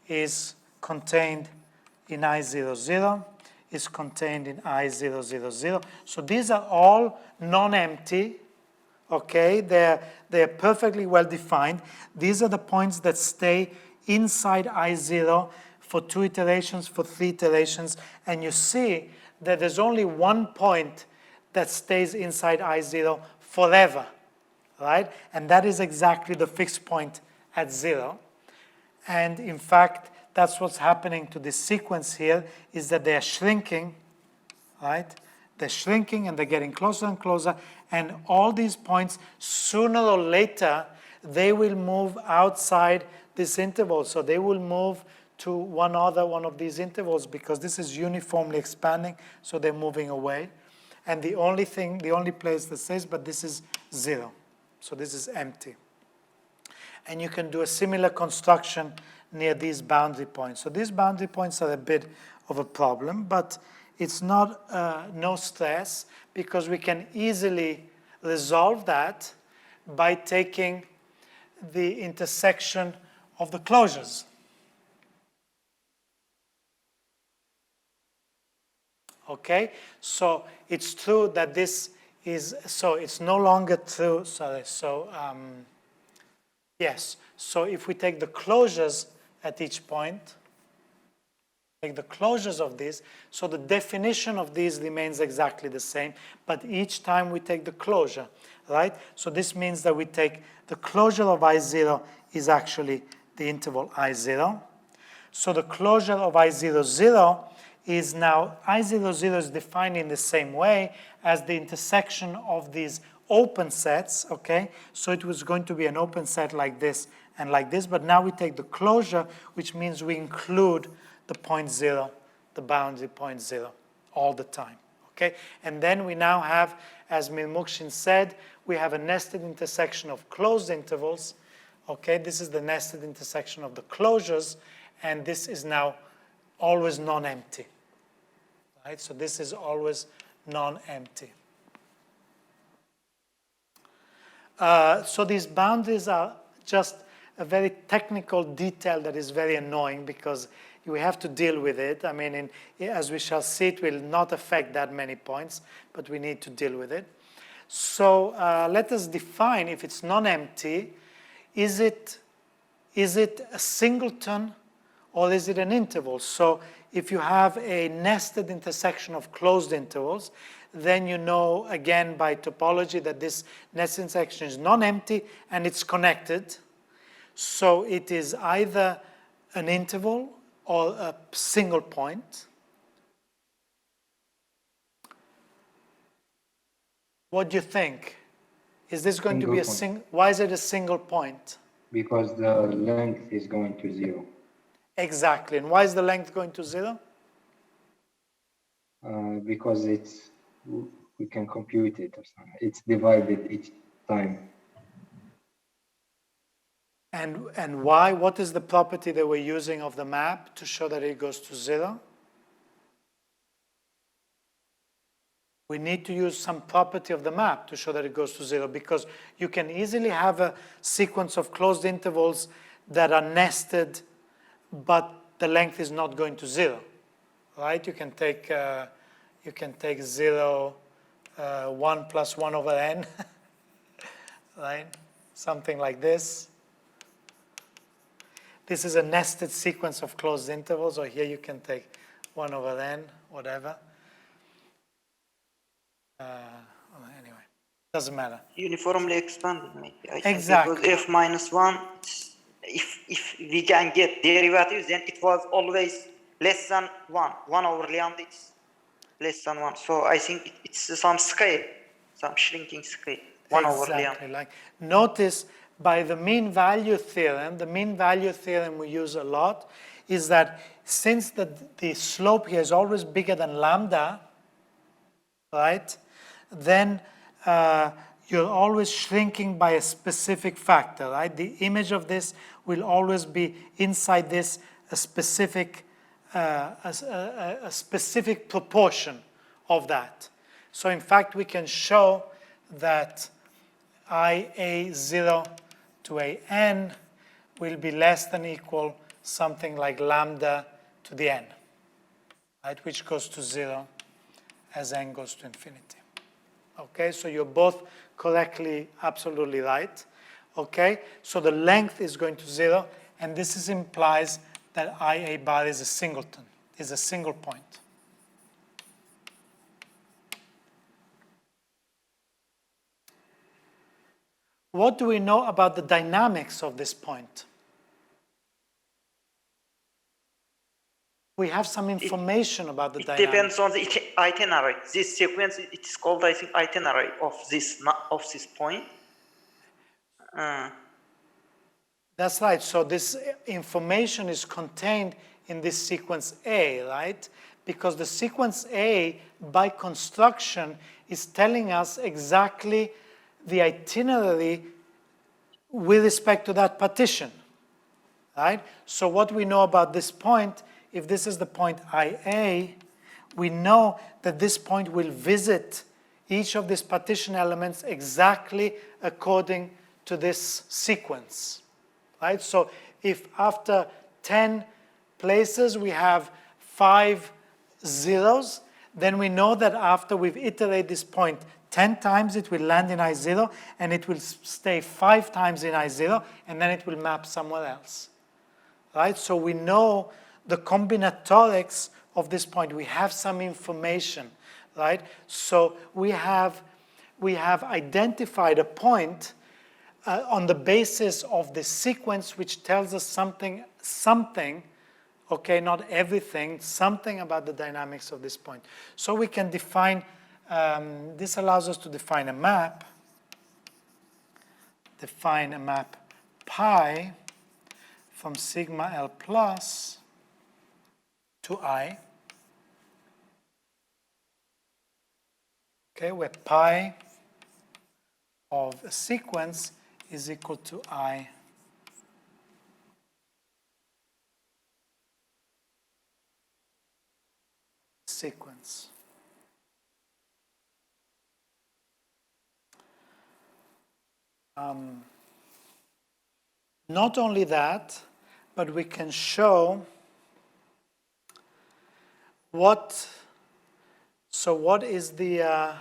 is contained in I00, is contained in I000. So these are all non-empty, okay? They're perfectly well defined. These are the points that stay inside I0 for 2 iterations, for 3 iterations, and you see that there's only one point that stays inside I0 forever, right? And that is exactly the fixed point at 0. And in fact, that's what's happening to this sequence here, is that they are shrinking, right? They're shrinking and they're getting closer and closer, and all these points, sooner or later, they will move outside this interval. So they will move to one of these intervals because this is uniformly expanding, so they're moving away. And the only place that says, but this is 0. So this is empty. And you can do a similar construction near these boundary points. So these boundary points are a bit of a problem, but it's not no stress because we can easily resolve that by taking the intersection of the closures. Okay, so it's true that this is, so it's no longer true, yes, so if we take the closures at each point, take the closures of these, so the definition of these remains exactly the same, but each time we take the closure, right? So this means that we take the closure of I0 is actually the interval I0. So the closure of I00 is now, I00 is defined in the same way as the intersection of these open sets, okay? So it was going to be an open set like this and like this, but now we take the closure, which means we include the point 0, the boundary point 0, all the time, okay? And then we now have, as Milmukshin said, we have a nested intersection of closed intervals, okay? This is the nested intersection of the closures, and this is now always non-empty, right? So this is always non-empty. So these boundaries are just a very technical detail that is very annoying because we have to deal with it. I mean, as we shall see, it will not affect that many points, but we need to deal with it. So let us define, if it's non-empty, is it a singleton or is it an interval? So if you have a nested intersection of closed intervals, then you know, again, by topology, that this nested intersection is non-empty and it's connected. So it is either an interval or a single point. What do you think? Is this going to be a single? Why is it a single point? Because the length is going to 0. Exactly. And why is the length going to 0? because we can compute it or something. It's divided each time. And why? What is the property that we're using of the map to show that it goes to 0? We need to use some property of the map to show that it goes to 0, because you can easily have a sequence of closed intervals that are nested, but the length is not going to 0, right? You can take 0, 1 plus 1 over n, right? Something like this. This is a nested sequence of closed intervals, or here you can take 1 over n, whatever. Anyway, doesn't matter. Uniformly expanded, maybe. I think Exactly. because f minus 1, if we can get derivatives, then it was always less than 1. 1 over lambda is less than 1. So I think it's some scale, some shrinking scale. 1 over lambda. Exactly. Like, notice by the mean value theorem, the mean value theorem we use a lot, is that since the slope here is always bigger than lambda, right, then you're always shrinking by a specific factor, right? The image of this will always be inside this a specific proportion of that. So in fact, we can show that IA0 to AN will be less than equal something like lambda to the n, right, which goes to 0 as n goes to infinity. Okay, so you're both correctly, absolutely right. Okay, so the length is going to 0, and this implies that IA bar is a singleton, is a single point. What do we know about the dynamics of this point? We have some information about the It dynamics. depends on the itinerary. This sequence, it is called, I think, itinerary of this point. That's right. So this information is contained in this sequence A, right? Because the sequence A, by construction, is telling us exactly the itinerary with respect to that partition, right? So what we know about this point, if this is the point IA, we know that this point will visit each of these partition elements exactly according to this sequence, right? So if after 10 places we have 5 zeros, then we know that after we've iterated this point 10 times, it will land in I0, and it will stay 5 times in I0, and then it will map somewhere else, right? So we know the combinatorics of this point. We have some information, right? So we have identified a point on the basis of the sequence which tells us something, okay, not everything, something about the dynamics of this point. So we can define, this allows us to define a map, pi from sigma L plus to I, okay, where pi of a sequence is equal to I sequence. Not only that, but we can show what is the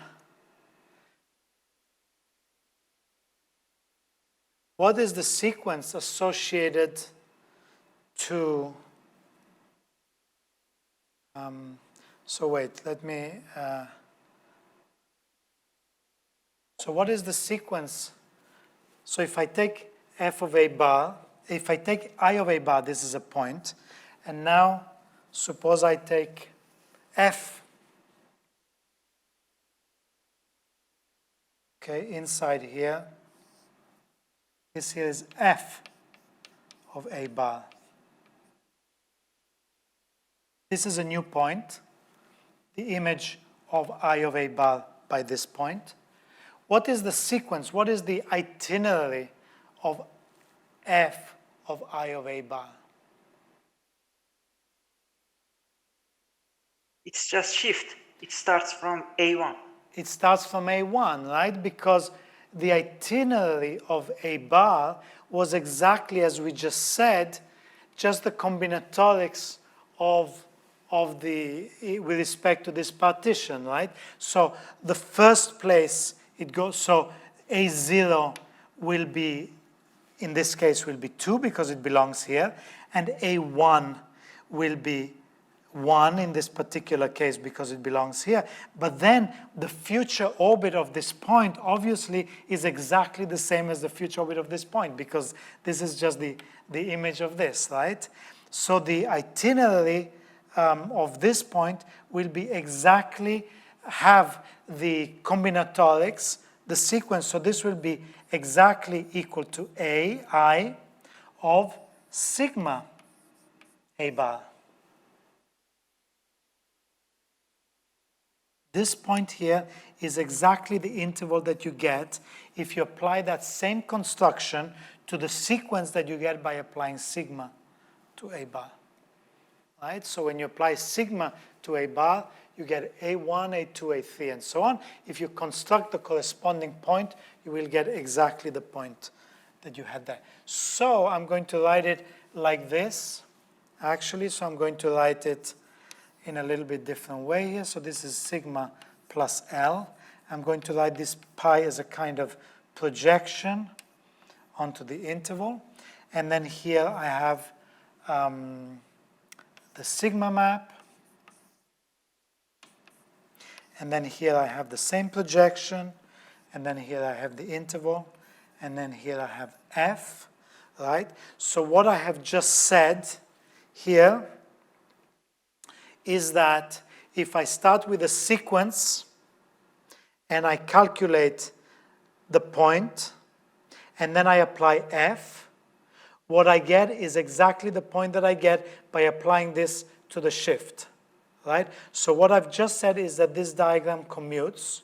sequence associated to so what is the sequence? So if I take f of a bar, if I take I of a bar, this is a point, and now suppose I take f, okay, inside here, this here is f of a bar. This is a new point, the image of I of A bar by this point. What is the sequence? What is the itinerary of F of I of A bar? It's just shift. It starts from A1. It starts from A1, right? Because the itinerary of A bar was exactly as we just said, just the combinatorics of the, with respect to this partition, right? So the first place it goes, so A0 will be, in this case, will be 2 because it belongs here, and A1 will be 1 in this particular case because it belongs here. But then the future orbit of this point obviously is exactly the same as the future orbit of this point because this is just the image of this, right? So the itinerary of this point will be exactly, have the combinatorics, the sequence. So this will be exactly equal to I of sigma A bar. This point here is exactly the interval that you get if you apply that same construction to the sequence that you get by applying sigma to A bar. Right? So when you apply sigma to A bar, you get A1, A2, A3, and so on. If you construct the corresponding point, you will get exactly the point that you had there. So I'm going to write it like this, actually. So I'm going to write it in a little bit different way here. So this is sigma plus L. I'm going to write this pi as a kind of projection onto the interval. And then here I have the sigma map. And then here I have the same projection. And then here I have the interval. And then here I have F, right? So what I have just said here is that if I start with a sequence and I calculate the point and then I apply F, what I get is exactly the point that I get by applying this to the shift, right? So what I've just said is that this diagram commutes,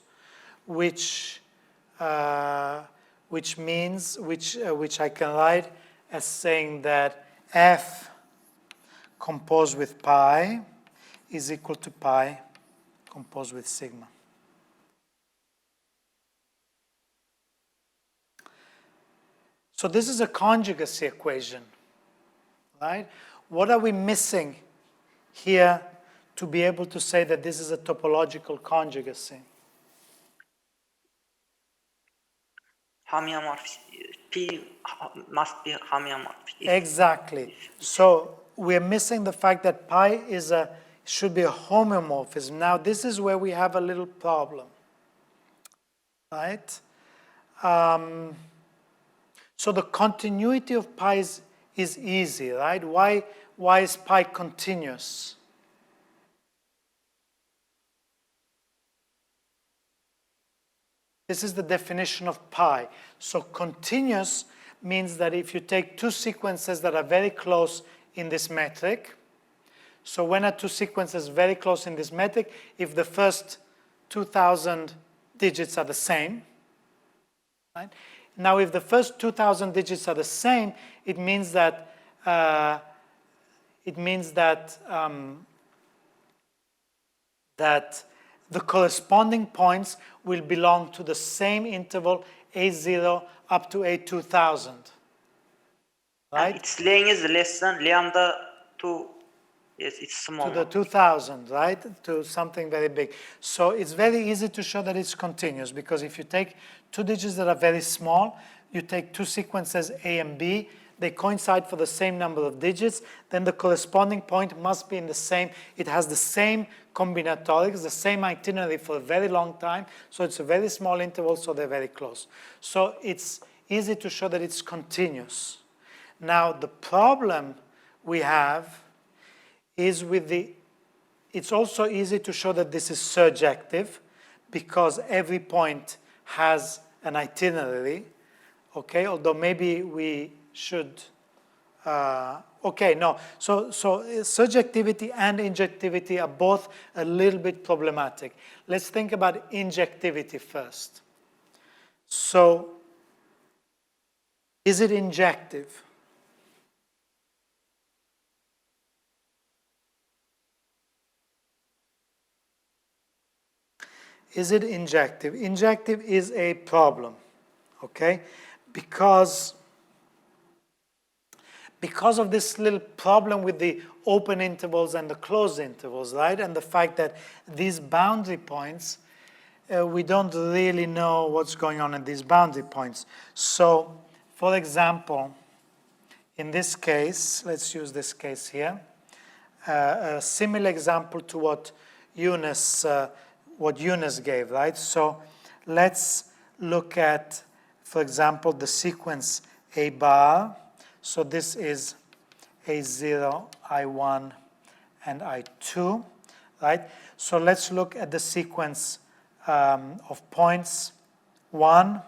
which means, which I can write as saying that F composed with pi is equal to pi composed with sigma. So this is a conjugacy equation, right? What are we missing here to be able to say that this is a topological conjugacy? Homeomorphic. P must be homeomorphic. Exactly. So we're missing the fact that pi should be a homeomorphism. Now this is where we have a little problem, right? So the continuity of pi is easy, right? Why is pi continuous? This is the definition of pi. So continuous means that if you take two sequences that are very close in this metric, so when are two sequences very close in this metric? If the first 2,000 digits are the same, right? Now if the first 2,000 digits are the same, it means that that the corresponding points will belong to the same interval A0 up to A2000. Right? Its length is less than lambda 2. Yes, it's small. To the 2000, right? To something very big. So it's very easy to show that it's continuous because if you take two digits that are very small, you take two sequences A and B, they coincide for the same number of digits, then the corresponding point must be in the same, it has the same combinatorics, the same itinerary for a very long time, so it's a very small interval, so they're very close. So it's easy to show that it's continuous. Now the problem we have is it's also easy to show that this is surjective because every point has an itinerary, okay? Although maybe we should Okay, no. So surjectivity and injectivity are both a little bit problematic. Let's think about injectivity first. So, is it injective? Is it injective? Injective is a problem, okay? Because of this little problem with the open intervals and the closed intervals, right? And the fact that these boundary points, we don't really know what's going on at these boundary points. So, for example, in this case, let's use this case here, a similar example to what Eunice gave, right? So let's look at, for example, the sequence A bar. So this is A0, I1, and I2, right? So let's look at the sequence of points 1,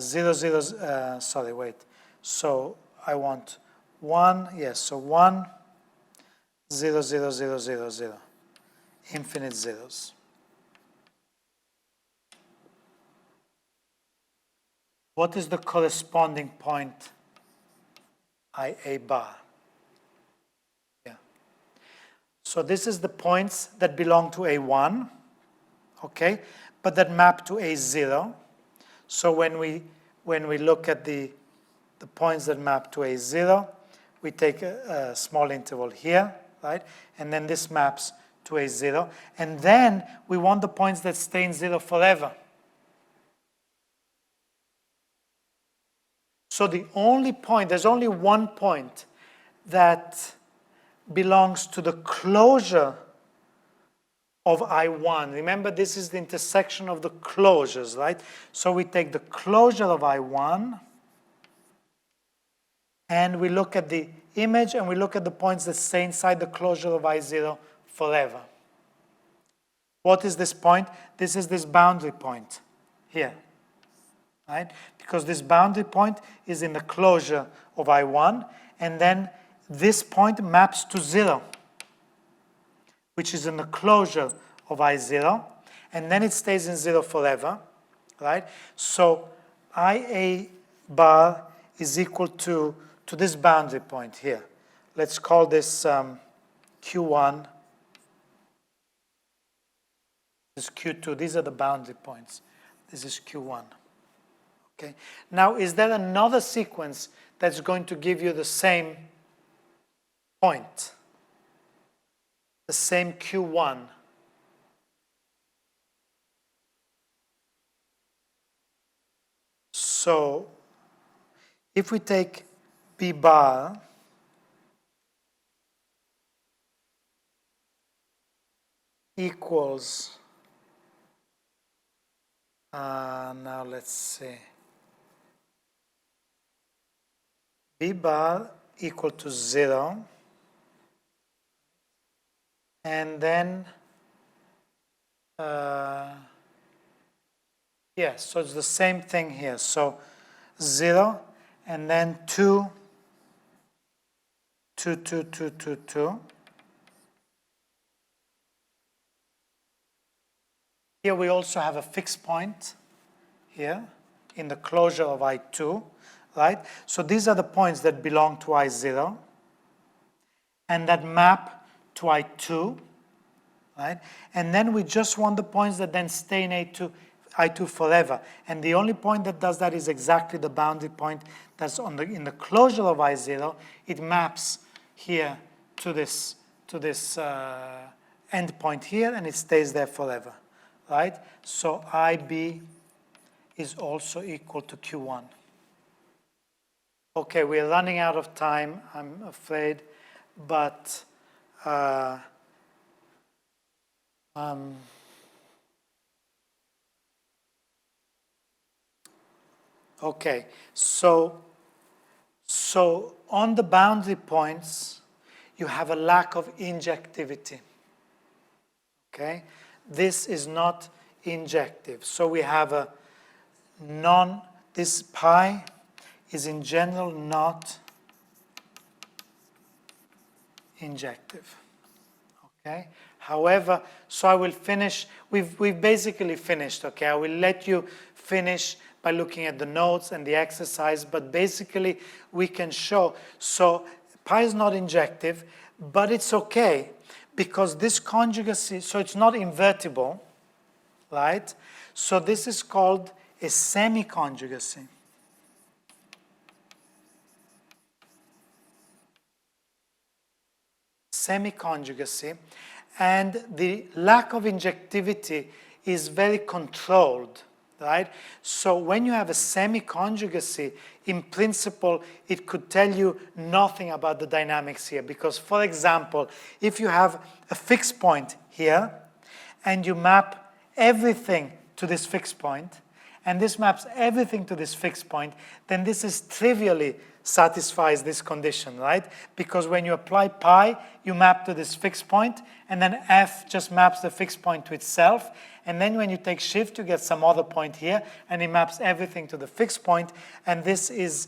0, 0, sorry, wait. So I want 1, yes, so 1, 0, 0, 0, 0, 0, infinite zeros. What is the corresponding point IA bar? Yeah. So this is the points that belong to A1, okay, but that map to A0. So when we look at the points that map to A0, we take a small interval here, right? And then this maps to A0. And then we want the points that stay in 0 forever. So the only point, there's only one point that belongs to the closure of I1. Remember, this is the intersection of the closures, right? So we take the closure of I1, and we look at the image, and we look at the points that stay inside the closure of I0 forever. What is this point? This is this boundary point here, right? Because this boundary point is in the closure of I1, and then this point maps to 0, which is in the closure of I0, and then it stays in 0 forever, right? So IA bar is equal to this boundary point here. Let's call this Q1. This is Q2. These are the boundary points. This is Q1. Okay. Now, is there another sequence that's going to give you the same point? The same Q1? So, if we take B bar, equals, now let's see, B bar equal to 0, and then, yes, so it's the same thing here. So 0, and then 2, 2, 2, 2, 2, 2. Here we also have a fixed point here in the closure of I2, right? So these are the points that belong to I0 and that map to I2, right? And then we just want the points that then stay in I2 forever. And the only point that does that is exactly the boundary point that's in the closure of I0. It maps here to this end point here, and it stays there forever, right? So IB is also equal to Q1. Okay, we're running out of time, I'm afraid, but okay, so on the boundary points, you have a lack of injectivity. Okay, this is not injective. So we have a this pi is in general not injective. Okay? However, so I will finish, we've basically finished, okay? I will let you finish by looking at the notes and the exercise, but basically we can show, so pi is not injective, but it's okay, because this conjugacy, so it's not invertible, right? So this is called a semi-conjugacy. Semi-conjugacy, and the lack of injectivity is very controlled, right? So when you have a semi-conjugacy, in principle, it could tell you nothing about the dynamics here, because, for example, if you have a fixed point here, and you map everything to this fixed point, and this maps everything to this fixed point, then this is trivially satisfies this condition, right? Because when you apply pi, you map to this fixed point, and then f just maps the fixed point to itself, and then when you take shift, you get some other point here, and it maps everything to the fixed point, and this is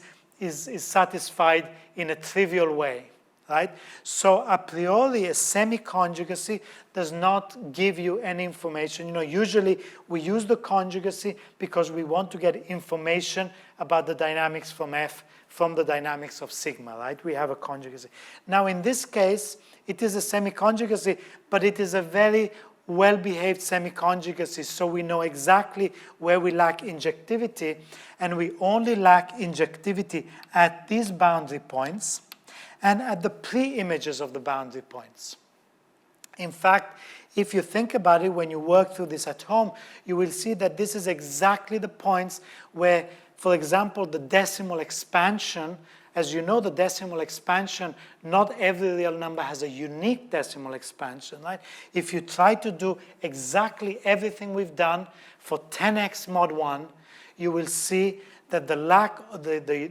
satisfied in a trivial way, right? So a priori, a semi-conjugacy does not give you any information. You know, usually we use the conjugacy because we want to get information about the dynamics from F from the dynamics of sigma, right? We have a conjugacy. Now in this case, it is a semi-conjugacy, but it is a very well-behaved semi-conjugacy, so we know exactly where we lack injectivity, and we only lack injectivity at these boundary points and at the pre-images of the boundary points. In fact, if you think about it, when you work through this at home, you will see that this is exactly the points where, for example, the decimal expansion, as you know, the decimal expansion, not every real number has a unique decimal expansion, right? If you try to do exactly everything we've done for 10x mod 1, you will see that the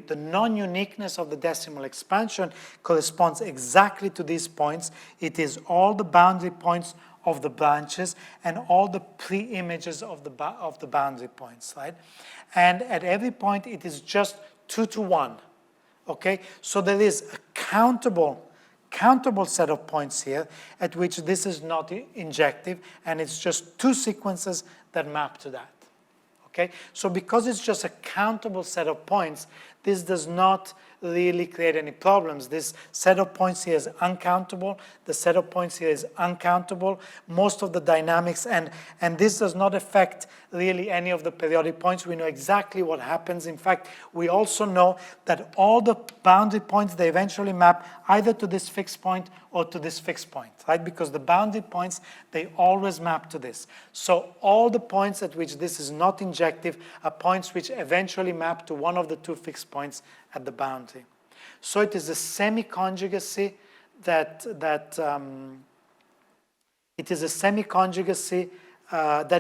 the non-uniqueness of the decimal expansion corresponds exactly to these points. It is all the boundary points of the branches and all the pre-images of the boundary points, right? And at every point, it is just 2 to 1, okay? So there is a countable set of points here at which this is not injective, and it's just 2 sequences that map to that. Okay? So because it's just a countable set of points, this does not really create any problems. This set of points here is uncountable. The set of points here is uncountable. Most of the dynamics, and this does not affect really any of the periodic points. We know exactly what happens. In fact, we also know that all the boundary points, they eventually map either to this fixed point or to this fixed point, right? Because the boundary points, they always map to this. So all the points at which this is not injective are points which eventually map to one of the 2 fixed points at the boundary. So it is a semi-conjugacy that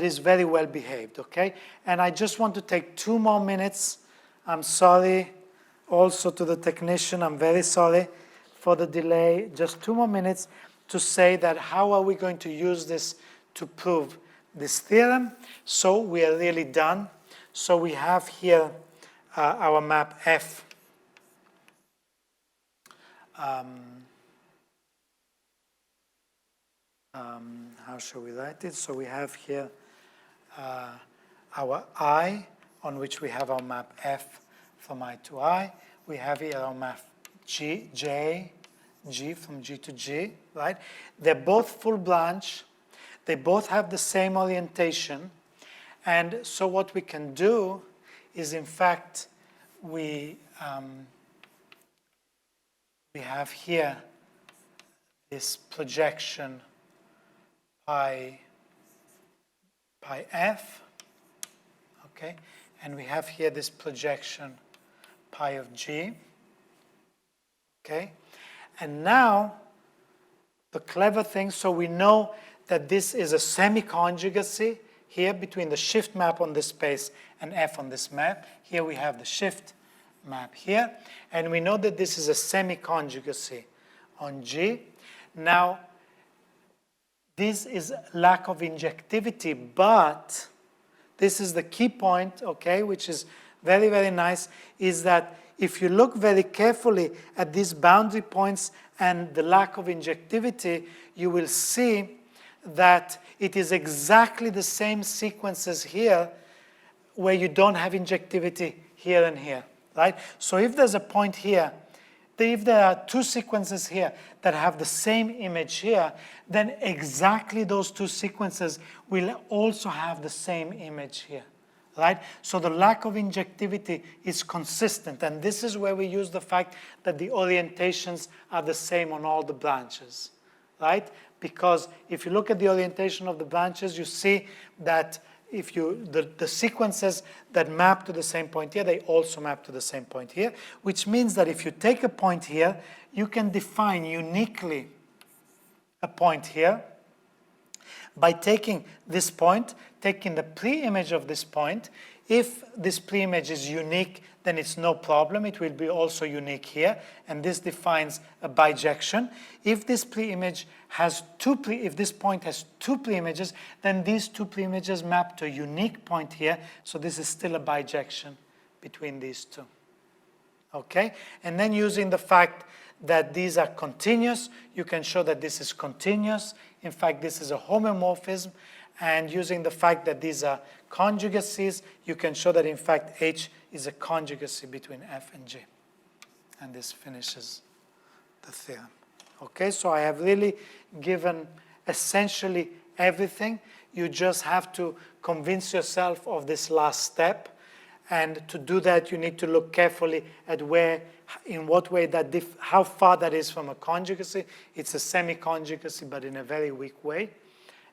is very well behaved, okay? And I just want to take 2 more minutes. I'm sorry also to the technician, I'm very sorry for the delay. Just 2 more minutes to say that how are we going to use this to prove this theorem? So we are really done. So we have here our map F. How shall we write it? So we have here our I, on which we have our map F from I to I. We have here our map G from G to G, right? They're both full Blanche. They both have the same orientation. And so what we can do is, in fact, we have here this projection pi f, okay? And we have here this projection pi of g, okay? And now, the clever thing, so we know that this is a semi-conjugacy here between the shift map on this space and f on this map. Here we have the shift map here, and we know that this is a semi-conjugacy on G. Now, this is lack of injectivity, but this is the key point, okay, which is very, very nice, is that if you look very carefully at these boundary points and the lack of injectivity, you will see that it is exactly the same sequences here where you don't have injectivity here and here, right? So if there's a point here, if there are two sequences here that have the same image here, then exactly those two sequences will also have the same image here, right? So the lack of injectivity is consistent, and this is where we use the fact that the orientations are the same on all the branches, right? Because if you look at the orientation of the branches, you see that if the sequences that map to the same point here, they also map to the same point here, which means that if you take a point here, you can define uniquely a point here by taking this point, taking the pre-image of this point. If this pre-image is unique, then it's no problem. It will be also unique here, and this defines a bijection. If this pre-image has if this point has two pre-images, then these two pre-images map to a unique point here, so this is still a bijection between these two. Okay? And then using the fact that these are continuous, you can show that this is continuous. In fact, this is a homomorphism. And using the fact that these are conjugacies, you can show that in fact H is a conjugacy between F and G. And this finishes the theorem. Okay, so I have really given essentially everything. You just have to convince yourself of this last step. And to do that, you need to look carefully at in what way that, how far that is from a conjugacy. It's a semi-conjugacy, but in a very weak way.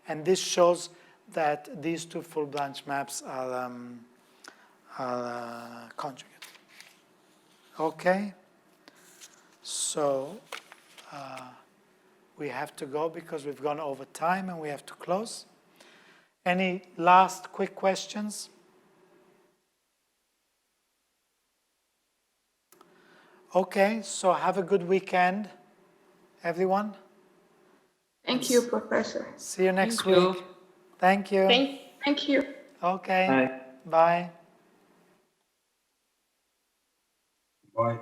And this shows that these two full branch maps are conjugate. Okay, so we have to go because we've gone over time and we have to close. Any last quick questions? Okay, so have a good weekend, everyone. Thank you, Professor. See you next Thank you. week. Thank you. Thank you. Okay. Bye. Bye. Bye.